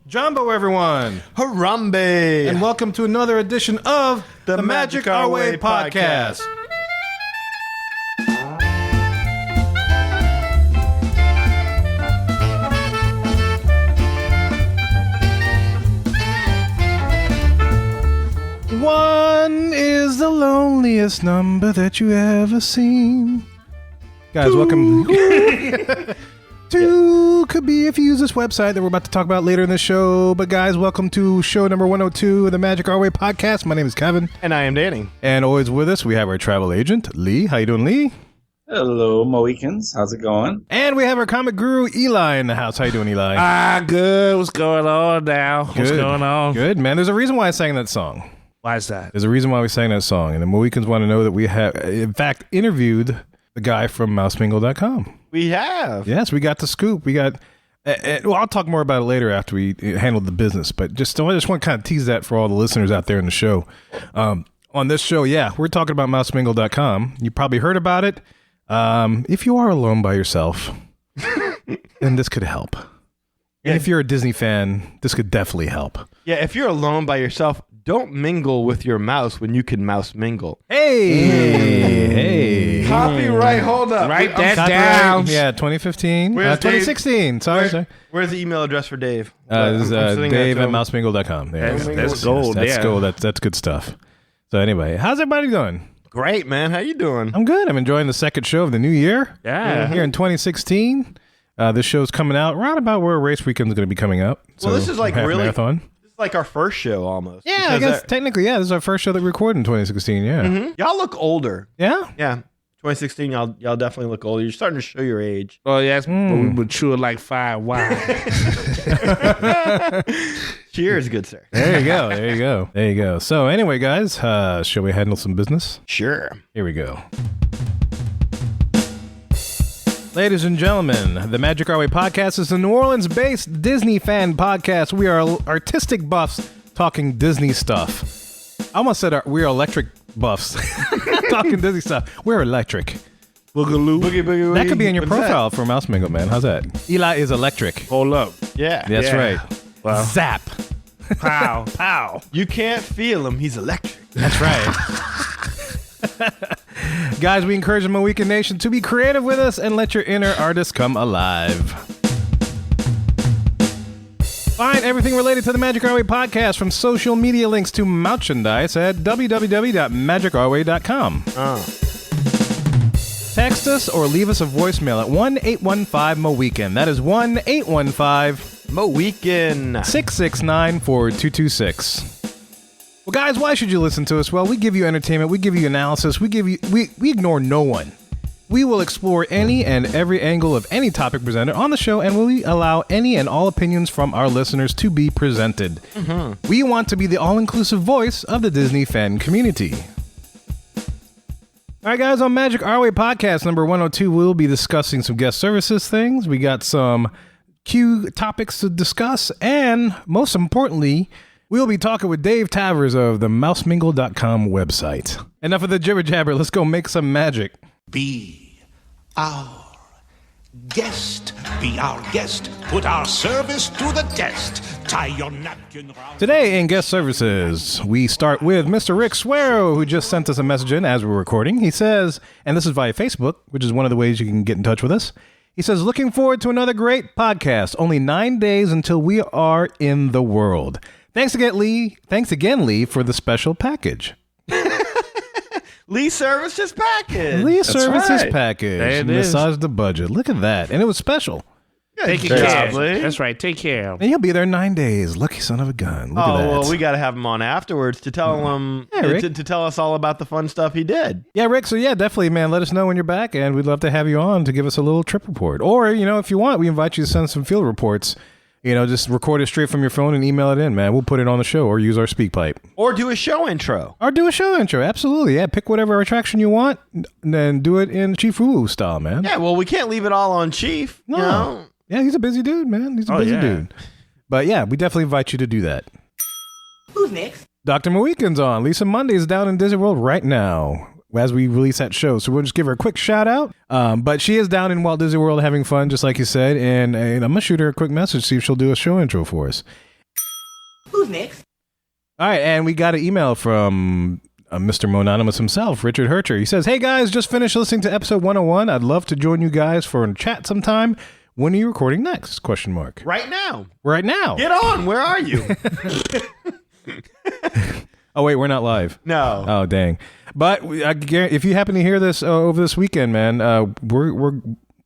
Jambeaux, everyone. Harambe. And welcome to another edition of the Magic Our Way podcast. One is the loneliest number that you ever seen. Guys, welcome. Two could be if you use this website that we're about to talk about later in the show. But guys, welcome to show number 102 of the Magic Our Way podcast. My name is Kevin. And I am Danny. And always with us, we have our travel agent, Lee. How you doing, Lee? Hello, MOWicans. How's it going? And we have our comic guru, Eli, in the house. How you doing, Eli? Good. What's going on now? What's going on? Good, man. There's a reason why I sang that song. Why is that? There's a reason why we sang that song. And the MOWicans want to know that we have, in fact, interviewed the guy from MOWsmingle.com. We have. Yes, we got the scoop. We got, well, I'll talk more about it later after we handle the business, but I just want to kind of tease that for all the listeners out there in the show. On this show, yeah, we're talking about MOWsmingle.com. You probably heard about it. If you are alone by yourself, then this could help. And if you're a Disney fan, this could definitely help. Yeah, if you're alone by yourself, don't mingle with your mouse when you can mouse mingle. Hey. Copyright, hold up. Write that down. Yeah, 2015. Where's 2016. Sorry. Where's the email address for Dave? This is Dave at MOWsmingle.com. That's gold. That's gold. That's good stuff. So anyway, how's everybody doing? Great, man. How you doing? I'm good. I'm enjoying the second show of the new year. Yeah. Here in 2016. This show's coming out right about where Race Weekend is going to be coming up. Well, this is like really marathon. This is like our first show almost. Yeah, I guess technically, yeah. This is our first show that we recorded in 2016. Yeah. Mm-hmm. Y'all look older. Yeah. Yeah. 2016, y'all definitely look older. You're starting to show your age. Oh, yeah. But we mature like fine wine. Cheers, good sir. There you go. So anyway, guys, shall we handle some business? Sure. Here we go. Ladies and gentlemen, the Magic Our Way podcast is a New Orleans-based Disney fan podcast. We are artistic buffs talking Disney stuff. I almost said we're electric buffs talking Disney stuff. We're electric. Boogaloo. Boogie. That could be in your profile for MOWsmingle, man. How's that? Eli is electric. Hold up. Yeah. That's right. Well. Zap. Pow. Pow. You can't feel him. He's electric. That's right. Guys, we encourage the MoWHOcan Nation to be creative with us and let your inner artist come alive. Find everything related to the Magic Our Way podcast, from social media links to merchandise, at www.magicourway.com. Text us or leave us a voicemail at 1-815-MOWHOcan. That is 1-815-MOWHOcan. MOWHOcan. 669-4226. Well, guys, why should you listen to us? Well, we give you entertainment, we give you analysis, we ignore no one. We will explore any and every angle of any topic presented on the show, and we allow any and all opinions from our listeners to be presented. Mm-hmm. We want to be the all-inclusive voice of the Disney fan community. All right, guys, on Magic Our Way podcast number 102, we'll be discussing some guest services things. We got some Q topics to discuss, and most importantly, we'll be talking with Dave Tavres of the MOWsmingle.com website. Enough of the jibber jabber. Let's go make some magic. Be our guest. Be our guest. Put our service to the test. Tie your napkin round. Today in guest services, we start with Mr. Rick Suero, who just sent us a message in as we're recording. He says, and this is via Facebook, which is one of the ways you can get in touch with us. He says, looking forward to another great podcast. Only 9 days until we are in the world. Thanks again, Lee, for the special package. Lee Services package. Lee Services package. There it Massaged the budget. Look at that. And it was special. Take care. That's right. Take care. And he'll be there 9 days. Lucky son of a gun. Look at that. Well, we got to have him on afterwards to tell him to tell us all about the fun stuff he did. Yeah, Rick. So yeah, definitely, man. Let us know when you're back, and we'd love to have you on to give us a little trip report. Or, if you want, we invite you to send some field reports. Just record it straight from your phone and email it in, man. We'll put it on the show or use our speak pipe. Or do a show intro. Absolutely. Yeah, pick whatever attraction you want and then do it in Chief Woo style, man. Yeah, well, we can't leave it all on Chief. No. Yeah, he's a busy dude, man. He's a busy dude. But yeah, we definitely invite you to do that. Who's next? Dr. MOWicans on. Lisa Mundy is down in Disney World right now as we release that show. So we'll just give her a quick shout out. But she is down in Walt Disney World having fun, just like you said. And I'm going to shoot her a quick message, see if she'll do a show intro for us. Who's next? All right, and we got an email from Mr. MOWnonymous himself, Richard Hercher. He says, "Hey guys, just finished listening to episode 101. I'd love to join you guys for a chat sometime. When are you recording next? Question mark. Right now. Right now. Get on. Where are you? Oh wait, we're not live. No. Oh dang. But if you happen to hear this over this weekend, man, we're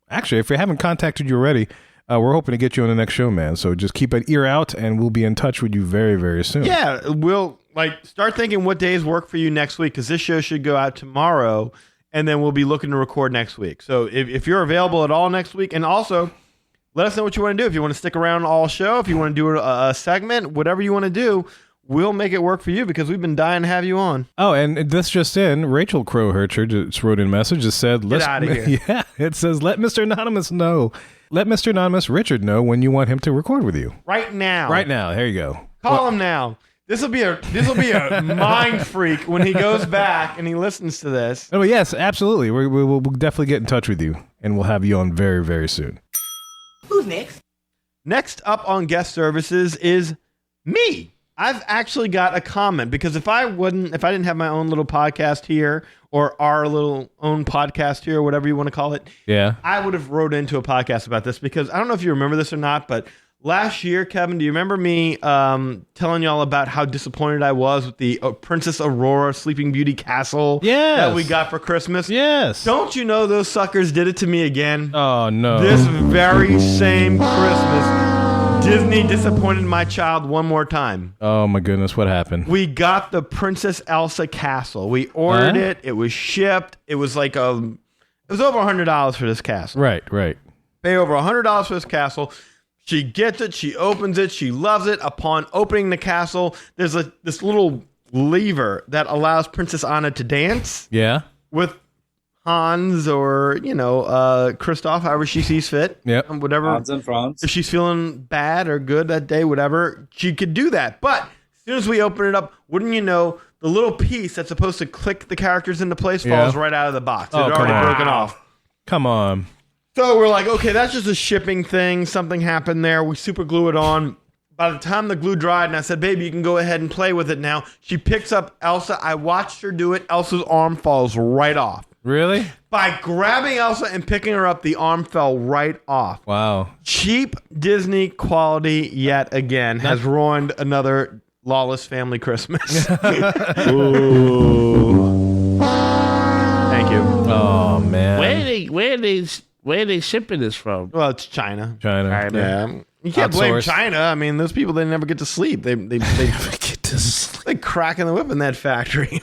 actually, if we haven't contacted you already, we're hoping to get you on the next show, man. So just keep an ear out, and we'll be in touch with you very, very soon. Yeah, we'll start thinking what days work for you next week, because this show should go out tomorrow, and then we'll be looking to record next week. So if you're available at all next week, and also let us know what you want to do. If you want to stick around all show, if you want to do a segment, whatever you want to do, we'll make it work for you, because we've been dying to have you on. Oh, and this just in, Rachel Crow Hercher just wrote in a message that said, Get out of here. Yeah, it says, let Mr. Anonymous know. Let Mr. Anonymous Richard know when you want him to record with you. Right now. Right now. There you go. Call him now. This will be a mind freak when he goes back and he listens to this. Oh, yes, absolutely. We'll definitely get in touch with you, and we'll have you on very, very soon. Who's next? Next up on guest services is me. I've actually got a comment, because if I didn't have my own little podcast here, or our little own podcast here, or whatever you want to call it, Yeah. I would have wrote into a podcast about this, because I don't know if you remember this or not, but last year, Kevin, do you remember me telling y'all about how disappointed I was with the Princess Aurora Sleeping Beauty castle that we got for Christmas? Yes. Don't you know those suckers did it to me again? Oh, no. This very same Christmas, Disney disappointed my child one more time. Oh, my goodness. What happened? We got the Princess Elsa castle. We ordered it. It was shipped. It was like it was over $100 for this castle. Right. Pay over $100 for this castle. She gets it. She opens it. She loves it. Upon opening the castle, there's this little lever that allows Princess Anna to dance. Yeah. With Hans or, Kristoff, however she sees fit. Yep. Whatever. Hans and Franz. If she's feeling bad or good that day, whatever, she could do that. But as soon as we open it up, wouldn't you know, the little piece that's supposed to click the characters into place falls right out of the box. It had already broken off. Come on. So we're like, okay, that's just a shipping thing. Something happened there. We super glue it on. By the time the glue dried, and I said, baby, you can go ahead and play with it now. She picks up Elsa. I watched her do it. Elsa's arm falls right off. Really? By grabbing Elsa and picking her up, the arm fell right off. Wow. Cheap Disney quality yet again has ruined another Lawless family Christmas. Ooh. Thank you. Oh, man. Where are they shipping this from? Well, it's China. China. Yeah. You can't blame Outsourced. China. I mean, those people, they never get to sleep. They Never get to sleep. Like cracking the whip in that factory.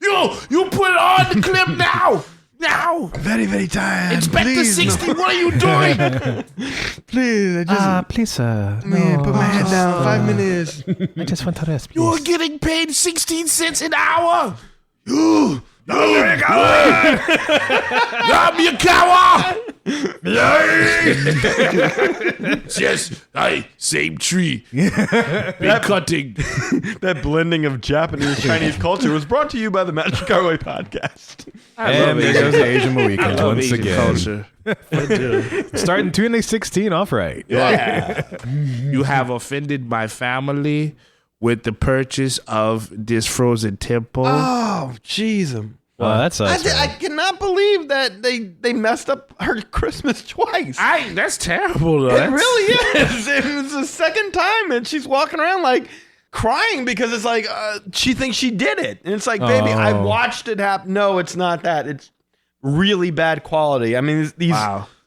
Yo, you put it on the clip now. Now. Very, very tired. Inspector 60, what are you doing? Please, I just... please, sir. man, put my head down. 5 minutes. I just want to rest, please. You're getting paid 16 cents an hour. Ooh. I'm your coward. Yes, same tree. Big cutting. That blending of Japanese Chinese culture was brought to you by the Magic Our Way podcast. And there goes the Asian MOWicans once Asian again. culture. Starting 2016 off right. Yeah. You have offended my family with the purchase of this frozen temple. Oh, jeez. That sucks. I cannot believe that they messed up her Christmas twice. That's terrible, though. It really is. It was the second time, and she's walking around like crying because it's like she thinks she did it, and it's like, baby, I watched it happen. No, it's not that. It's really bad quality. I mean,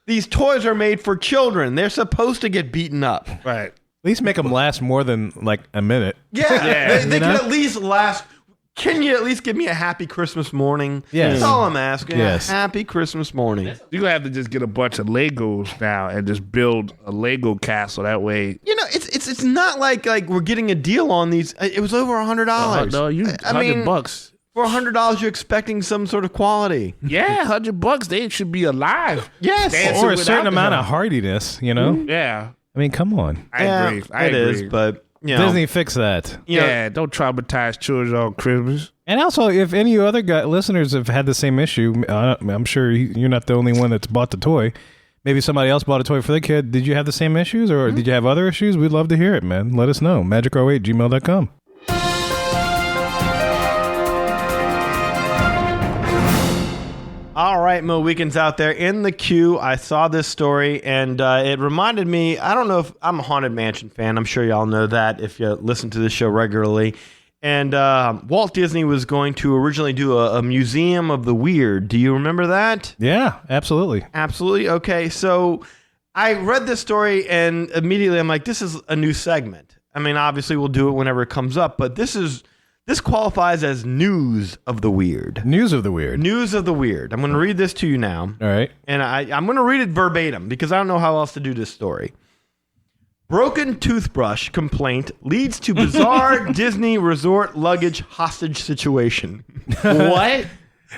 these toys are made for children. They're supposed to get beaten up. Right. At least make them last more than like a minute. Yeah, they can at least last. Can you at least give me a happy Christmas morning? Yes. That's all I'm asking. Yes. A happy Christmas morning. You're going to have to just get a bunch of Legos now and just build a Lego castle. That way. You know, it's not like we're getting a deal on these. It was over $100. No, $100. For $100, you're expecting some sort of quality. Yeah, $100. They should be alive. Yes. Dancing Or a certain without amount them. of hardiness, you know? Yeah. I mean, come on. I agree. It is, but you know, Disney, fix that. you know, Yeah, don't traumatize children on Christmas. And also, if any other listeners have had the same issue, I'm sure you're not the only one that's bought the toy. Maybe somebody else bought a toy for their kid. Did you have the same issues, or did you have other issues? We'd love to hear it, man. Let us know. magic08@gmail.com. All right, MOWicans out there in the queue. I saw this story, and it reminded me. I don't know if I'm a Haunted Mansion fan. I'm sure y'all know that if you listen to this show regularly. And Walt Disney was going to originally do a museum of the weird. Do you remember that? Yeah, absolutely. Absolutely. Okay, so I read this story, and immediately I'm like, this is a new segment. I mean, obviously we'll do it whenever it comes up, but this qualifies as news of the weird. News of the weird. News of the weird. I'm going to read this to you now. All right. And I'm going to read it verbatim because I don't know how else to do this story. Broken toothbrush complaint leads to bizarre Disney resort luggage hostage situation. What?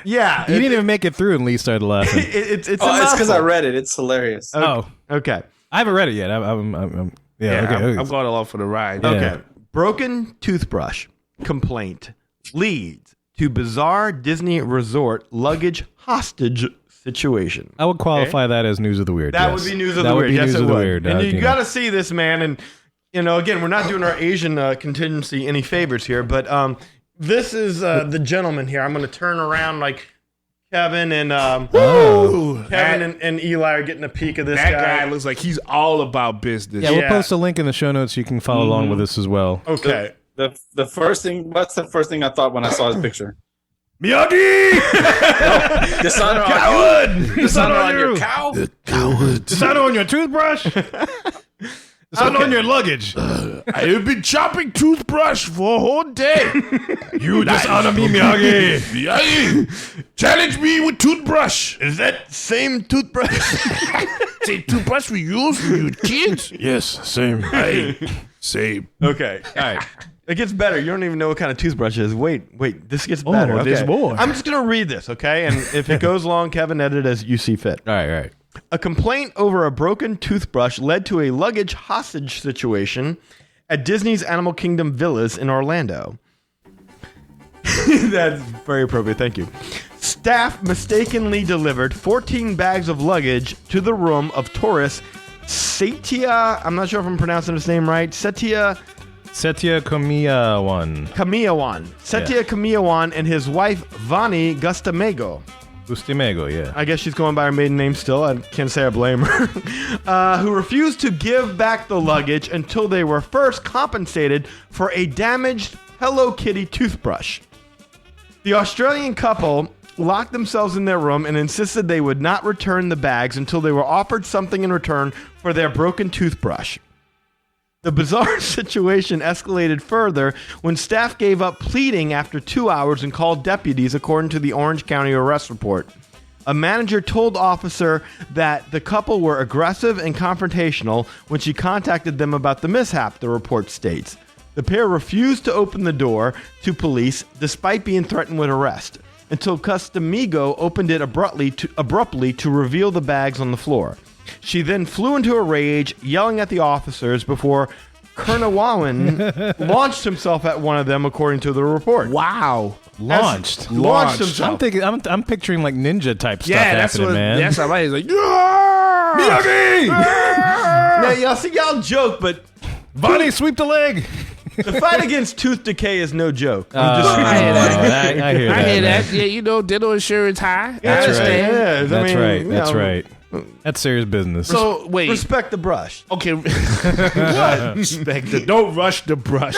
Yeah. You didn't even make it through and Lee started laughing. It's It's because I read it. It's hilarious. Oh. Okay. I haven't read it yet. I'm okay. I'm going along for the ride. Yeah. Okay. Broken toothbrush complaint leads to bizarre Disney resort luggage hostage situation. I would qualify that as news of the weird. That yes. would be news of That the would weird. be Yes, news it of the would. weird. And you know. got to see this, man. And again, we're not doing our Asian contingency any favors here, but this is the gentleman here. I'm going to turn around like Kevin and Kevin and Eli are getting a peek of this That guy looks like he's all about business. Yeah, we'll Yeah. post a link in the show notes so you can follow along with this as well. Okay. The first thing. What's the first thing I thought when I saw his picture? Miyagi! Dishonor on Coward! Dishonor on your cow. Dishonor on your toothbrush. Dishonor on your luggage. I have been chopping toothbrush for a whole day. You dishonor me, Miyagi. Miyagi, challenge me with toothbrush. Is that same toothbrush? Same toothbrush we use when you were kids? Yes, same. Same. Okay. All right. It gets better. You don't even know what kind of toothbrush it is. Wait. This gets better. Okay. there's more. I'm just going to read this, okay? And if it goes long, Kevin, edit as you see fit. All right. A complaint over a broken toothbrush led to a luggage hostage situation at Disney's Animal Kingdom villas in Orlando. That's very appropriate. Thank you. Staff mistakenly delivered 14 bags of luggage to the room of tourist Satya. I'm not sure if I'm pronouncing his name right. Satya Kamiyawan. Kamiyawan and his wife Vani Gustamego. Bustimego, yeah. I guess she's going by her maiden name still. I can't say I blame her. Who refused to give back the luggage until they were first compensated for a damaged Hello Kitty toothbrush. The Australian couple locked themselves in their room and insisted they would not return the bags until they were offered something in return for their broken toothbrush. The bizarre situation escalated further when staff gave up pleading after 2 hours and called deputies, according to the Orange County arrest report. A manager told officer that the couple were aggressive and confrontational when she contacted them about the mishap, the report states. The pair refused to open the door to police despite being threatened with arrest, until Gustamego opened it abruptly to reveal the bags on the floor. She then flew into a rage, yelling at the officers before Kernawawan launched himself at one of them, according to the report. Wow. Launched himself. I'm picturing like ninja type stuff Yeah, that's happening, what. man. That's how I was like, yeah! Miyagi! Now, y'all see, y'all joke, but Bonnie, sweep the leg. the fight against tooth decay is no joke. I hear that. I hear that. I hear man. that. Yeah, dental insurance high. That's I right. understand. Yeah, That's right. you That's know, right. That's serious business. So wait. Respect the brush. Okay. Respect it. Don't rush the brush.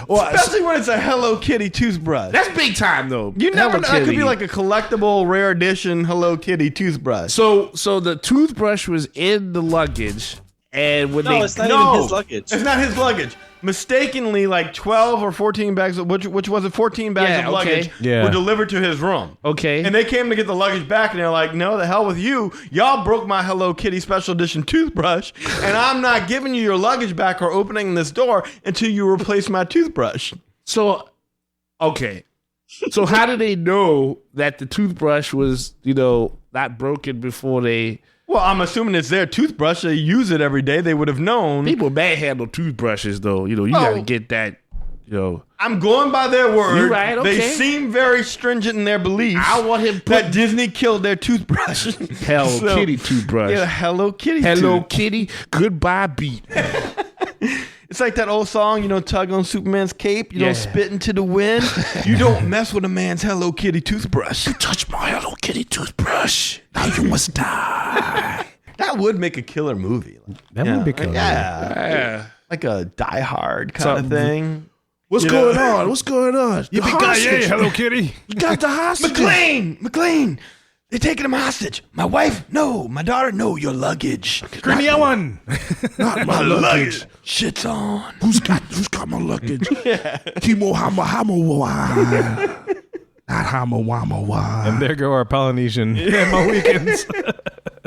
Especially when it's a Hello Kitty toothbrush. That's big time though. You never Hello know. That could Kitty. be like a collectible, rare edition Hello Kitty toothbrush. So the toothbrush was in the luggage, and when No, they it's not even his luggage. It's not his luggage. Mistakenly, like 12 or 14 bags, which was it, 14 bags Yeah, of luggage Yeah. were delivered to his room. okay, And they came to get the luggage back, and they're like, no, the hell with you. Y'all broke my Hello Kitty special edition toothbrush, and I'm not giving you your luggage back or opening this door until you replace my toothbrush. so okay, so how do they know that the toothbrush was not broken before they? Well, I'm assuming it's their toothbrush. They use it every day. They would have known. People manhandle toothbrushes though. You Well, gotta get that. I'm going by their word. You right, okay. They seem very stringent in their beliefs. I want him that Disney killed their toothbrush. Hello Kitty toothbrush. Yeah, Hello Kitty. Hello Kitty. Goodbye beat. It's like that old song, tug on Superman's cape. You don't spit into the wind. You don't mess with a man's Hello Kitty toothbrush. Touch my Hello Kitty toothbrush. Now you must die. That would make a killer movie. That would be killer. Yeah. Like a Die Hard kind of thing. What's going on? What's going on? Yippee-ki-yay, Hello Kitty. You got the hostage. McLean. They're taking him hostage. My wife, no. My daughter, no. Your luggage. Granny one. Not my luggage. Shit's on. Who's got my luggage? Kimo hama wa. Not hama wama wa. And there go our Polynesian MOWicans.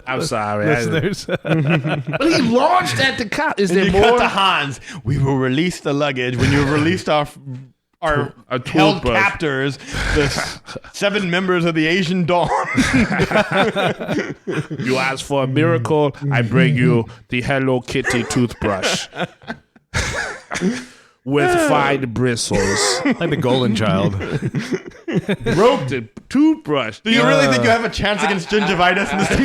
I'm sorry, listeners. But he launched at the cop. Is there more? Cut to Hans. We will release the luggage when you released our held captors, the 7 members of the Asian Dawn. You ask for a miracle, I bring you the Hello Kitty toothbrush with fine bristles. Like the golden child. Broke the toothbrush. Do you really think you have a chance against gingivitis, Mr.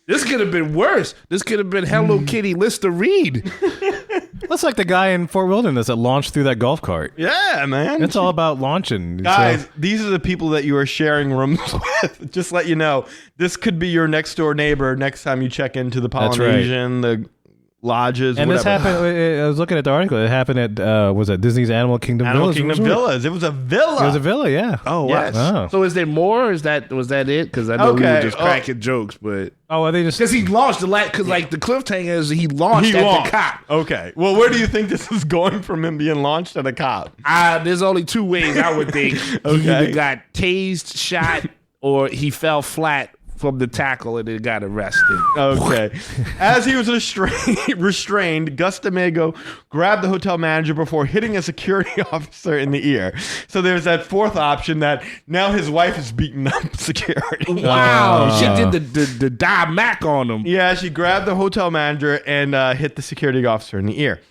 This could have been worse. This could have been Hello Kitty Listerine. That's like the guy in Fort Wilderness that launched through that golf cart. Yeah, man. It's all about launching. Guys, these are the people that you are sharing rooms with. Just let you know, this could be your next door neighbor next time you check into the Polynesian, the lodges, and whatever. This happened. I was looking at the article. It happened at was it Disney's Animal Kingdom Villas? Kingdom Villas. It was a villa. It was a villa. Yeah. Oh wow. Yes. Oh. So is there more? Was that it? Because I know we were just cracking jokes, but are they just because he launched because like the cliffhanger is he launched at the cop. Okay. Well, where do you think this is going from him being launched at a cop? There's only 2 ways I would think. He either got tased, shot, or he fell flat from the tackle and then got arrested. Okay. As he was restrained, Gus D'Amago grabbed the hotel manager before hitting a security officer in the ear. So there's that fourth option that now his wife is beating up security. Wow. She did the die Mac on him. Yeah, she grabbed the hotel manager and hit the security officer in the ear.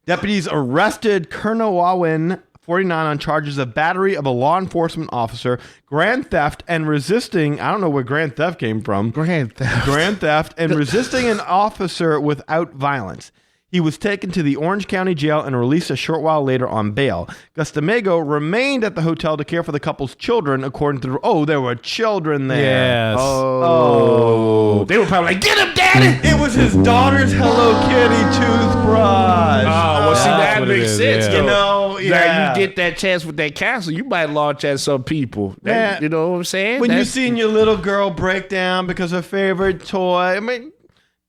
Deputies arrested Kernawawan 49 on charges of battery of a law enforcement officer, grand theft, and resisting. I don't know where grand theft came from. Grand theft and resisting an officer without violence. He was taken to the Orange County Jail and released a short while later on bail. Gus D'Amago remained at the hotel to care for the couple's children, according to there were children there. Yes. Oh. They were probably like, get him, daddy! It was his daughter's Hello Kitty toothbrush. Oh, well, see, that makes sense. Yeah. You know, That you get that chance with that castle, you might launch at some people. You know what I'm saying? When you seen your little girl break down because her favorite toy, I mean,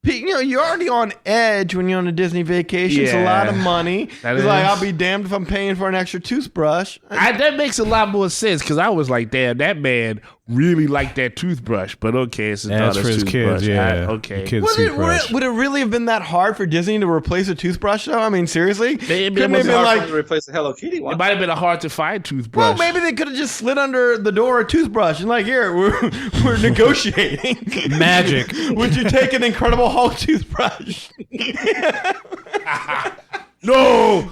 you're already on edge when you're on a Disney vacation. It's a lot of money. It's like, I'll be damned if I'm paying for an extra toothbrush. That makes a lot more sense because I was like, damn, that man really liked that toothbrush. But okay, it's his daughter's for his toothbrush. kids, yeah. Okay. Would it really have been that hard for Disney to replace a toothbrush, though? I mean, seriously? It was hard to replace the Hello Kitty one. It might have been a hard to find toothbrush. Well, maybe they could have just slid under the door a toothbrush and like, here, we're negotiating. Magic. Would you take an Incredible Hulk toothbrush? No!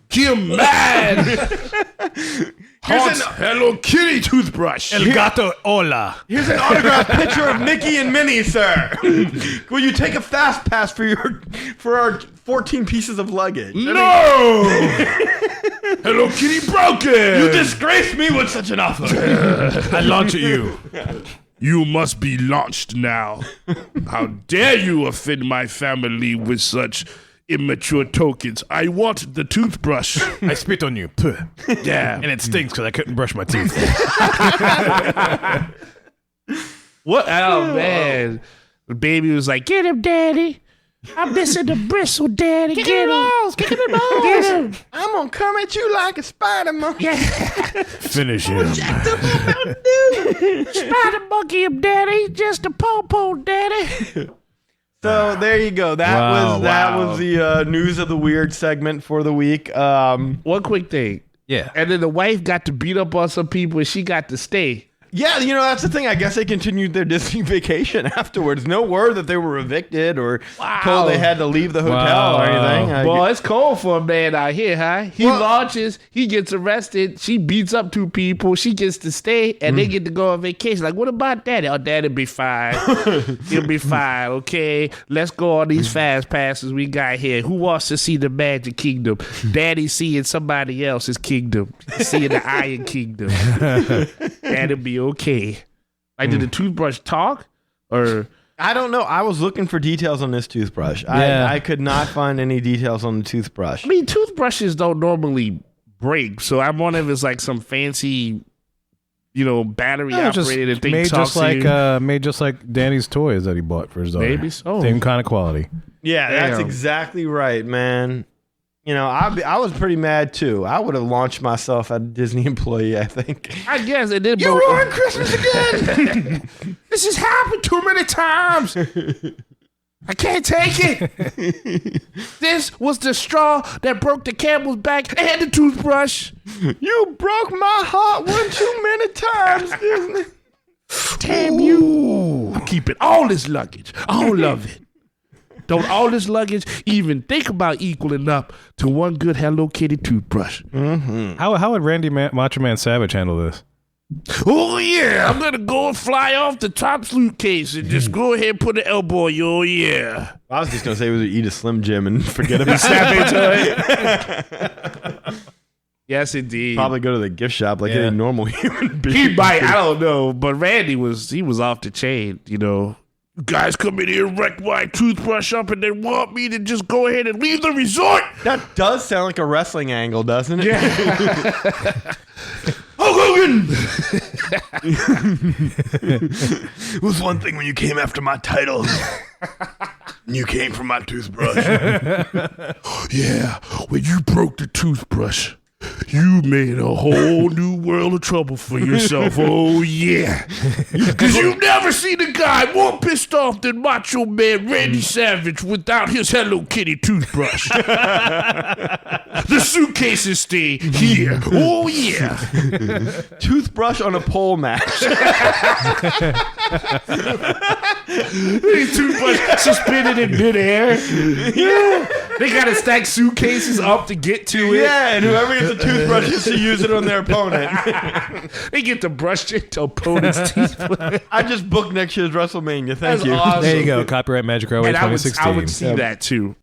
Kim mad! Here's an Hello Kitty toothbrush. El gato hola. Here's an autographed picture of Mickey and Minnie, sir. Will you take a fast pass for our 14 pieces of luggage? No! Hello Kitty broken! You disgrace me with such an offer. I launch at you. You must be launched now. How dare you offend my family with such immature tokens? I want the toothbrush. I spit on you. Puh. Yeah. And it stinks because I couldn't brush my teeth. What? Oh, man. The baby was like, get him, daddy. I'm missing the bristle, daddy. Get him. Kick him in the balls. Get him. I'm going to come at you like a spider monkey. Yeah. Finish him. Spider monkey him, daddy. Just a po-po, daddy. So there you go. That was the news of the weird segment for the week. One quick thing. Yeah. And then the wife got to beat up on some people and she got to stay. Yeah, that's the thing. I guess they continued their Disney vacation afterwards. No word that they were evicted or told they had to leave the hotel or anything. Boy, it's cold for a man out here, huh? He launches, he gets arrested, she beats up 2 people, she gets to stay, and they get to go on vacation. Like, what about Daddy? Oh, Daddy'll be fine. He'll be fine, okay? Let's go on these fast passes we got here. Who wants to see the Magic Kingdom? Daddy seeing somebody else's kingdom. Seeing the Iron Kingdom. That'll be okay. Like, did the toothbrush talk? Or I don't know. I was looking for details on this toothbrush. Yeah. I could not find any details on the toothbrush. I mean, toothbrushes don't normally break, so I'm wondering if it's like some fancy, battery operated thing. Made just like Danny's toys that he bought for his daughter. Maybe so. Same kind of quality. Yeah, that's Damn. exactly right, man. I was pretty mad too. I would have launched myself as a Disney employee, I think. I guess it did. You ruined Christmas again! This has happened too many times. I can't take it. This was the straw that broke the camel's back and the toothbrush. You broke my heart one too many times, Disney. Damn you. I'm keeping all this luggage. All of it. Don't all this luggage even think about equaling up to one good Hello Kitty toothbrush. Mm-hmm. How would Randy Macho Man Savage handle this? Oh, yeah. I'm going to go and fly off the top suitcase and just go ahead and put an elbow on you. Oh, yeah. I was just going to say we would eat a Slim Jim and forget about it. Yes, indeed. Probably go to the gift shop like any normal human being. He might. I don't know. But Randy was off the chain, You guys come in here and wreck my toothbrush up and they want me to just go ahead and leave the resort. That does sound like a wrestling angle, doesn't it? Yeah. Hogan! It was one thing when you came after my titles. And you came for my toothbrush. Yeah, when you broke the toothbrush, you made a whole new world of trouble for yourself. Oh, yeah. Because you've never seen a guy more pissed off than Macho Man Randy Savage without his Hello Kitty toothbrush. The suitcases stay here. Oh, yeah. Toothbrush on a pole match. Toothbrush suspended in midair. Yeah. They got to stack suitcases up to get to it. Yeah, and whoever gets a toothbrush gets to use it on their opponent. They get to brush into opponent's teeth. I just booked next year's WrestleMania. Thank you. Awesome. There you go. Copyright Magic Railway 2016. I would see that too.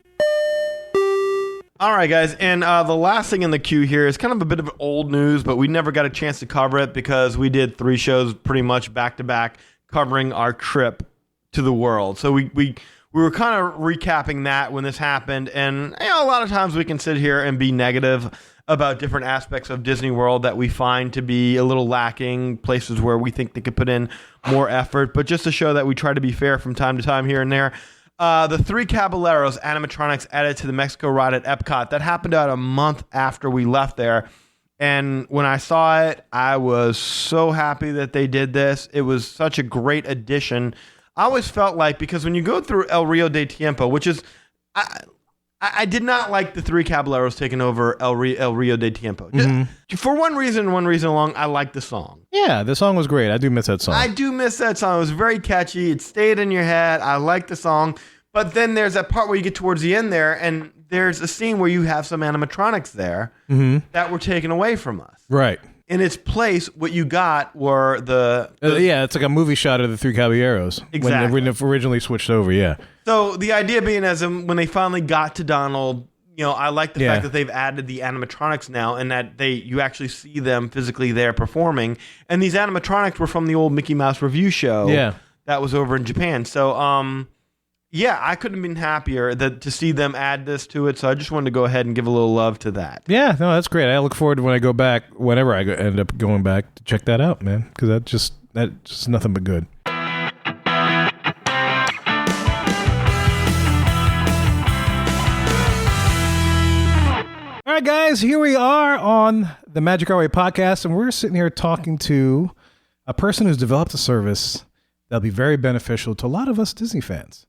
All right, guys, and the last thing in the queue here is kind of a bit of old news, but we never got a chance to cover it because we did 3 shows pretty much back-to-back covering our trip to the world. So we were kind of recapping that when this happened, and a lot of times we can sit here and be negative about different aspects of Disney World that we find to be a little lacking, places where we think they could put in more effort, but just to show that we try to be fair from time to time here and there. The 3 Caballeros animatronics added to the Mexico ride at Epcot. That happened about a month after we left there. And when I saw it, I was so happy that they did this. It was such a great addition. I always felt like, because when you go through El Rio de Tiempo, which is, I did not like the 3 Caballeros taking over El Rio de Tiempo. Mm-hmm. For one reason along, I like the song. Yeah, the song was great. I do miss that song. I do miss that song. It was very catchy. It stayed in your head. I like the song. But then there's that part where you get towards the end there, and there's a scene where you have some animatronics there that were taken away from us. Right. In its place, what you got were the yeah, it's like a movie shot of the 3 Caballeros. Exactly. When it originally switched over, yeah. So the idea being, as when they finally got to Donald, I like the fact that they've added the animatronics now, and that you actually see them physically there performing. And these animatronics were from the old Mickey Mouse review show. Yeah. That was over in Japan. So, yeah, I couldn't have been happier to see them add this to it. So I just wanted to go ahead and give a little love to that. Yeah, no, that's great. I look forward to when I go back, whenever I end up going back, to check that out, man. Because that's just nothing but good. All right, guys, here we are on the Magic Our Way podcast, and we're sitting here talking to a person who's developed a service that'll be very beneficial to a lot of us Disney fans.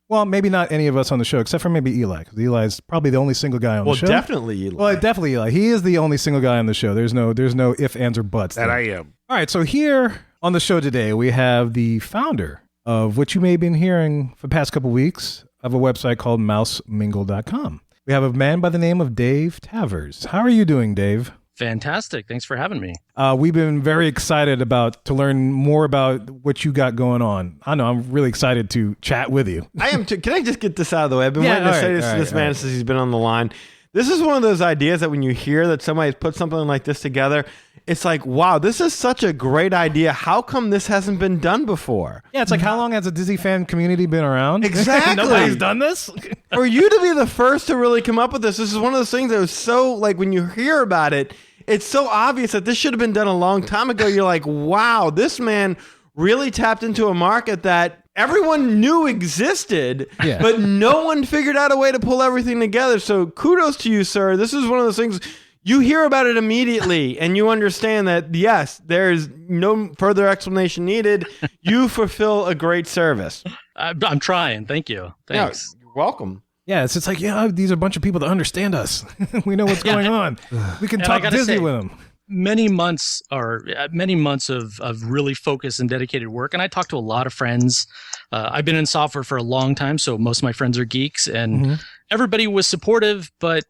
Well, maybe not any of us on the show, except for maybe Eli, because Eli's probably the only single guy on the show. Well, definitely Eli. Well, definitely Eli. He is the only single guy on the show. There's no ifs, ands, or buts. That I am. All right, so here On the show today, we have the founder of what you may have been hearing for the past couple weeks of a website called MOWmingle.com. We have a man by the name of Dave Tavres. How are you doing, Dave? Fantastic. Thanks for having me. We've been very excited to learn more about what you got going on. I know I'm really excited to chat with you. I am too. Can I just get this out of the way? I've been waiting to say this to this man since he's been on the line. This is one of those ideas that when you hear that somebody's put something like this together, it's like, wow, this is such a great idea. How come this hasn't been done before? Yeah, it's like, how long has the Disney fan community been around? Exactly. Nobody's done this? For you to be the first to really come up with this is one of those things that was so, like, when you hear about it, it's so obvious that this should have been done a long time ago. You're like, wow, this man really tapped into a market that everyone knew existed, but no one figured out a way to pull everything together. So kudos to you, sir. This is one of those things, you hear about it immediately and you understand that, yes, there's no further explanation needed. You fulfill a great service. I'm trying. Thank you. Thanks. Yeah, you're welcome. Yeah, it's like, these are a bunch of people that understand us. We know what's going on. We can talk Disney with them. Many months of really focused and dedicated work. And I talked to a lot of friends. I've been in software for a long time, so most of my friends are geeks, and everybody was supportive, but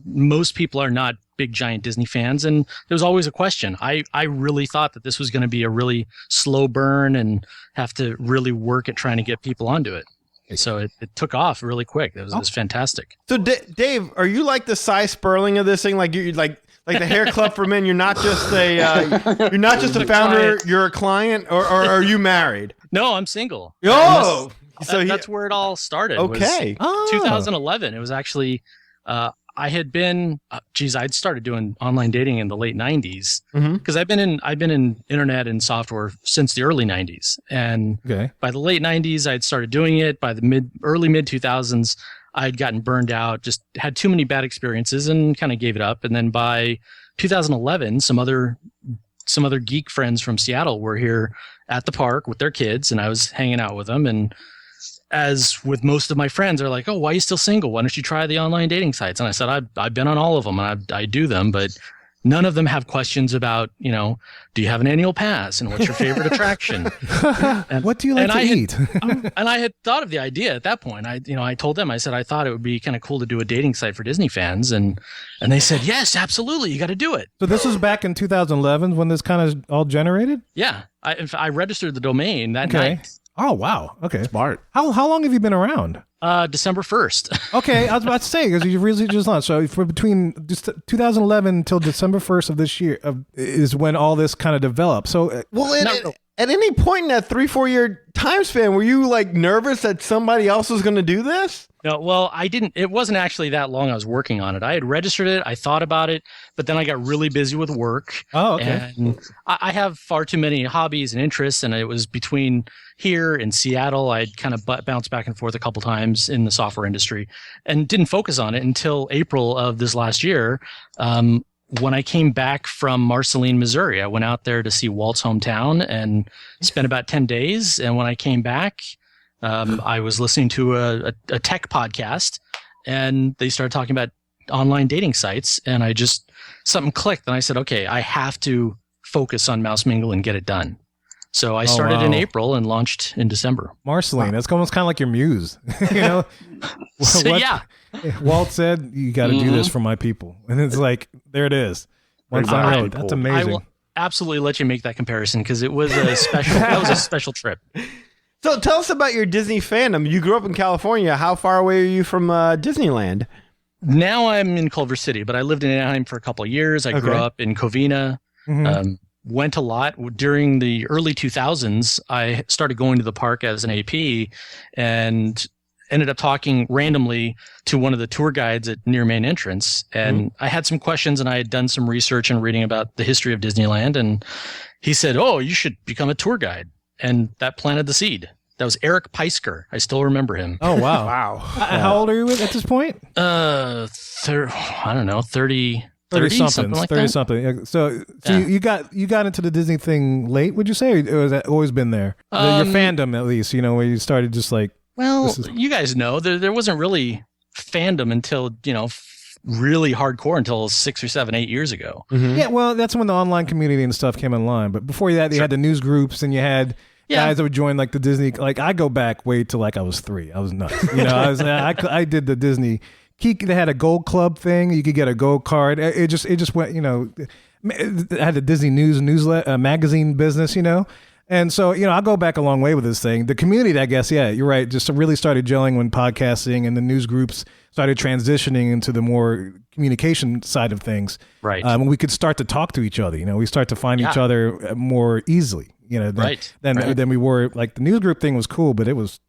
most people are not big giant Disney fans. And there was always a question. I really thought that this was going to be a really slow burn and have to really work at trying to get people onto it. So it took off really quick. It was fantastic. So Dave, are you like the Cy Sperling of this thing? Like you're like the hair club for men? You're not just a founder. You're a client, or are you married? No, I'm single. Oh, so that's where it all started. Okay, 2011. It was actually. I had been, I'd started doing online dating in the late 90s because I've been in internet and software since the early 90s. And by the late 90s, I'd started doing it. By the early mid 2000s, I'd gotten burned out, just had too many bad experiences and kind of gave it up. And then by 2011, some other geek friends from Seattle were here at the park with their kids, and I was hanging out with them. And as with most of my friends, they're like, "Oh, why are you still single? Why don't you try the online dating sites?" And I said, I've been on all of them, and I do them, but none of them have questions about, do you have an annual pass, and what's your favorite attraction? And, what do you like to eat? And I had thought of the idea at that point. I told them, I said, I thought it would be kind of cool to do a dating site for Disney fans, and they said, yes, absolutely, you got to do it. So this was back in 2011 when this kind of all generated? Yeah, I registered the domain that night. Oh, wow. Okay. Smart. How long have you been around? December 1st. Okay, I was about to say, because you really just launched. So for between 2011 until December 1st of this year is when all this kind of developed. So, at any point in that 3-4 year time span, were you like nervous that somebody else was going to do this? No, well, I didn't. It wasn't actually that long I was working on it. I had registered it. I thought about it, but then I got really busy with work. Oh, okay. And I have far too many hobbies and interests, and it was between here and Seattle. I'd kind of bounced back and forth a couple times in the software industry and didn't focus on it until April of this last year. When I came back from Marceline, Missouri, I went out there to see Walt's hometown and spent about 10 days. And when I came back, I was listening to a tech podcast, and they started talking about online dating sites, and something clicked, and I said, okay, I have to focus on MOWsmingle and get it done. So I started in April and launched in December. Marceline, that's almost kind of like your muse. Yeah. Walt said, you got to do this for my people. And it's like, there it is. Once I wrote, that's amazing. I will absolutely let you make that comparison because it was a special trip. So tell us about your Disney fandom. You grew up in California. How far away are you from Disneyland? Now I'm in Culver City, but I lived in Anaheim for a couple of years. I grew up in Covina. Went a lot. During the early 2000s, I started going to the park as an AP and ended up talking randomly to one of the tour guides at near main entrance. And I had some questions, and I had done some research and reading about the history of Disneyland. And he said, "Oh, you should become a tour guide." And that planted the seed. That was Eric Peisker. I still remember him. Oh, wow. Wow. How old are you at this point? I don't know, 30 something like 30 that. something. So you got into the Disney thing late, would you say, or has that always been there? Your fandom, at least, where you started just like. Well, you guys know there wasn't really fandom until really hardcore until 6 or 7, 8 years ago. Yeah, well, that's when the online community and stuff came online. But before that, you had the news groups, and you had guys that would join like the Disney. Like I go back way to like I was 3. I was nuts. You know, I did the Disney. They had a gold club thing. You could get a gold card. It just went. You know, it had the Disney newsletter magazine business. You know. And so, you know, I'll go back a long way with this thing. The community, I guess, yeah, you're right, just really started gelling when podcasting and the news groups started transitioning into the more communication side of things. Right. When we could start to talk to each other, you know, we start to find each other more easily, you know, than we were. Like the news group thing was cool, but it was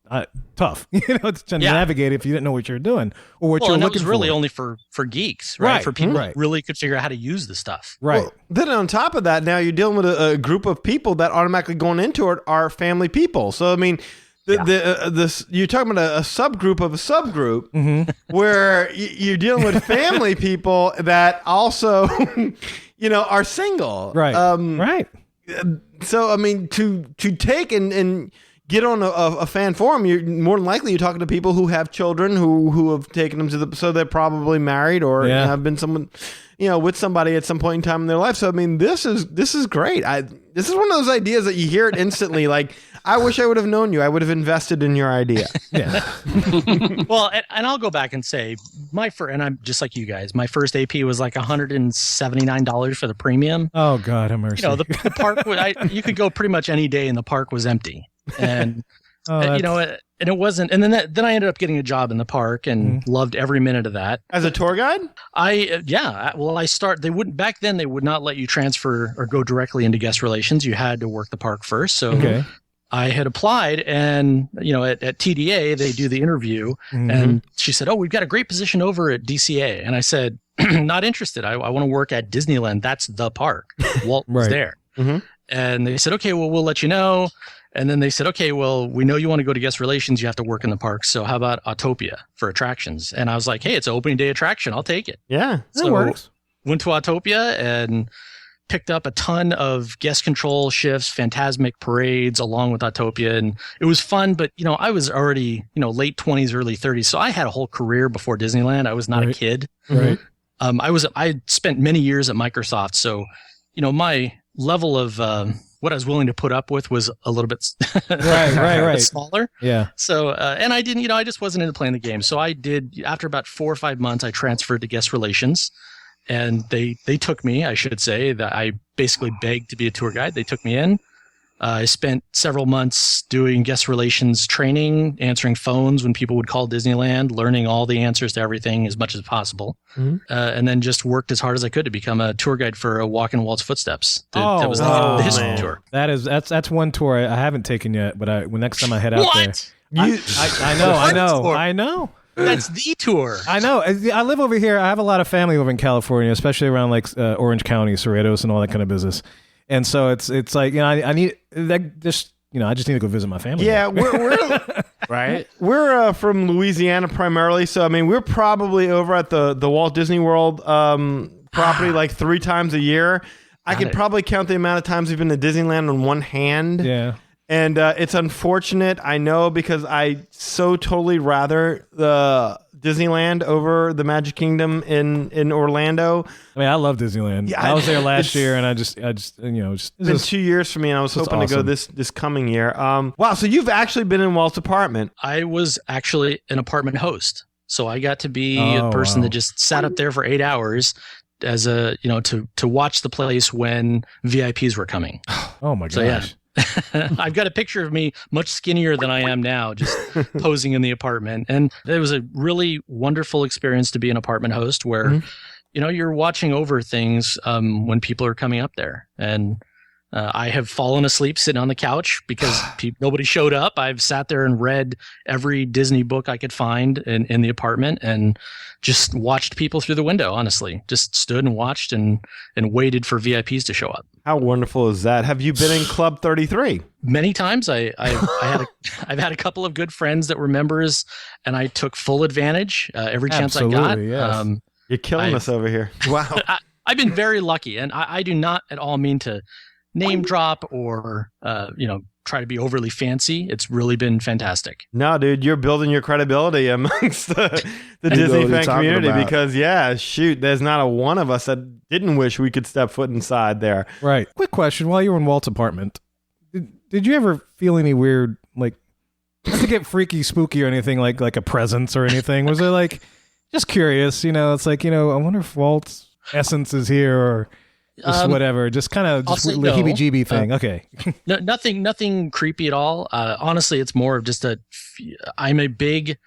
tough, you know, to navigate if you didn't know what you were doing or what you're looking for. That was really only for geeks, right? For people who really could figure out how to use the stuff. Right. Well, then on top of that, now you're dealing with a group of people that automatically going into it are family people. So, I mean, you're talking about a subgroup of a subgroup where you're dealing with family people that also, you know, are single. Right. Right. So, I mean, to take and get on a fan forum, you're more than likely you're talking to people who have children who have taken them to so they're probably married or have been someone, you know, with somebody at some point in time in their life. So I mean, this is great. This is one of those ideas that you hear it instantly. Like, I wish I would have known you. I would have invested in your idea. Yeah. Well, and I'll go back and say and I'm just like you guys. My first AP was like $179 for the premium. Oh God, have mercy. You know, the park you could go pretty much any day, and the park was empty. And you know, and it wasn't. And then I ended up getting a job in the park and loved every minute of that. As a tour guide? They wouldn't back then. They would not let you transfer or go directly into guest relations. You had to work the park first. So I had applied, and you know, at TDA they do the interview, and she said, "Oh, we've got a great position over at DCA," and I said, "Not interested. I want to work at Disneyland. That's the park. Walt was there." And they said, "Okay, well, we'll let you know." And then they said, "Okay, well, we know you want to go to guest relations. You have to work in the park. So how about Autopia for attractions?" And I was like, "Hey, it's an opening day attraction. I'll take it." Yeah, that works. Went to Autopia and picked up a ton of guest control shifts, phantasmic parades along with Autopia. And it was fun, but, you know, I was already, you know, late 20s, early 30s. So I had a whole career before Disneyland. I was not a kid. Right. I spent many years at Microsoft. So, you know, my level of what I was willing to put up with was a little bit smaller. Yeah. So, and I didn't, you know, I just wasn't into playing the game. So I did, after about 4 or 5 months, I transferred to guest relations, and they took me, I should say, that I basically begged to be a tour guide. They took me in. I spent several months doing guest relations training, answering phones when people would call Disneyland, learning all the answers to everything as much as possible. And then just worked as hard as I could to become a tour guide for a Walk in Walt's Footsteps. That was the history tour. That's one tour I haven't taken yet, but when next time I head out there. I know. That's the tour. I know. I live over here. I have a lot of family over in California, especially around like Orange County, Suero, and all that kind of business. And so it's like, you know, I need that. Just, you know, I just need to go visit my family. Yeah, we're Right. We're from Louisiana primarily, so I mean, we're probably over at the Walt Disney World property like 3 times a year. I could probably count the amount of times we've been to Disneyland on one hand. Yeah. And it's unfortunate, I know, because I so totally rather the Disneyland over the Magic Kingdom in Orlando. I mean, I love Disneyland. Yeah, I was there last year, and I just you know, it's been 2 years for me, and I was hoping to go this coming year. Wow, so you've actually been in Walt's apartment. I was actually an apartment host, so I got to be a person that just sat up there for 8 hours as a, you know, to watch the place when VIPs were coming. Oh my gosh. So, yeah. I've got a picture of me much skinnier than I am now, just posing in the apartment. And it was a really wonderful experience to be an apartment host where, you know, you're watching over things when people are coming up there. And I have fallen asleep sitting on the couch because nobody showed up. I've sat there and read every Disney book I could find in the apartment and just watched people through the window, honestly. Just stood and watched and waited for VIPs to show up. How wonderful is that? Have you been in Club 33? Many times. I've had a couple of good friends that were members, and I took full advantage every chance I got. Yes. You're killing us over here. Wow. I've been very lucky, and I do not at all mean to name drop or you know, try to be overly fancy. It's really been fantastic. No, dude, you're building your credibility amongst the Disney fan community because, there's not a one of us that didn't wish we could step foot inside there. Right. Quick question. While you were in Walt's apartment, did you ever feel any weird, like, not to get freaky, spooky or anything, like a presence or anything? Was there, like, just curious, it's like, I wonder if Walt's essence is here or just whatever, just kind of just no. heebie-jeebie thing. Okay. No, nothing creepy at all. Honestly, it's more of just I'm a big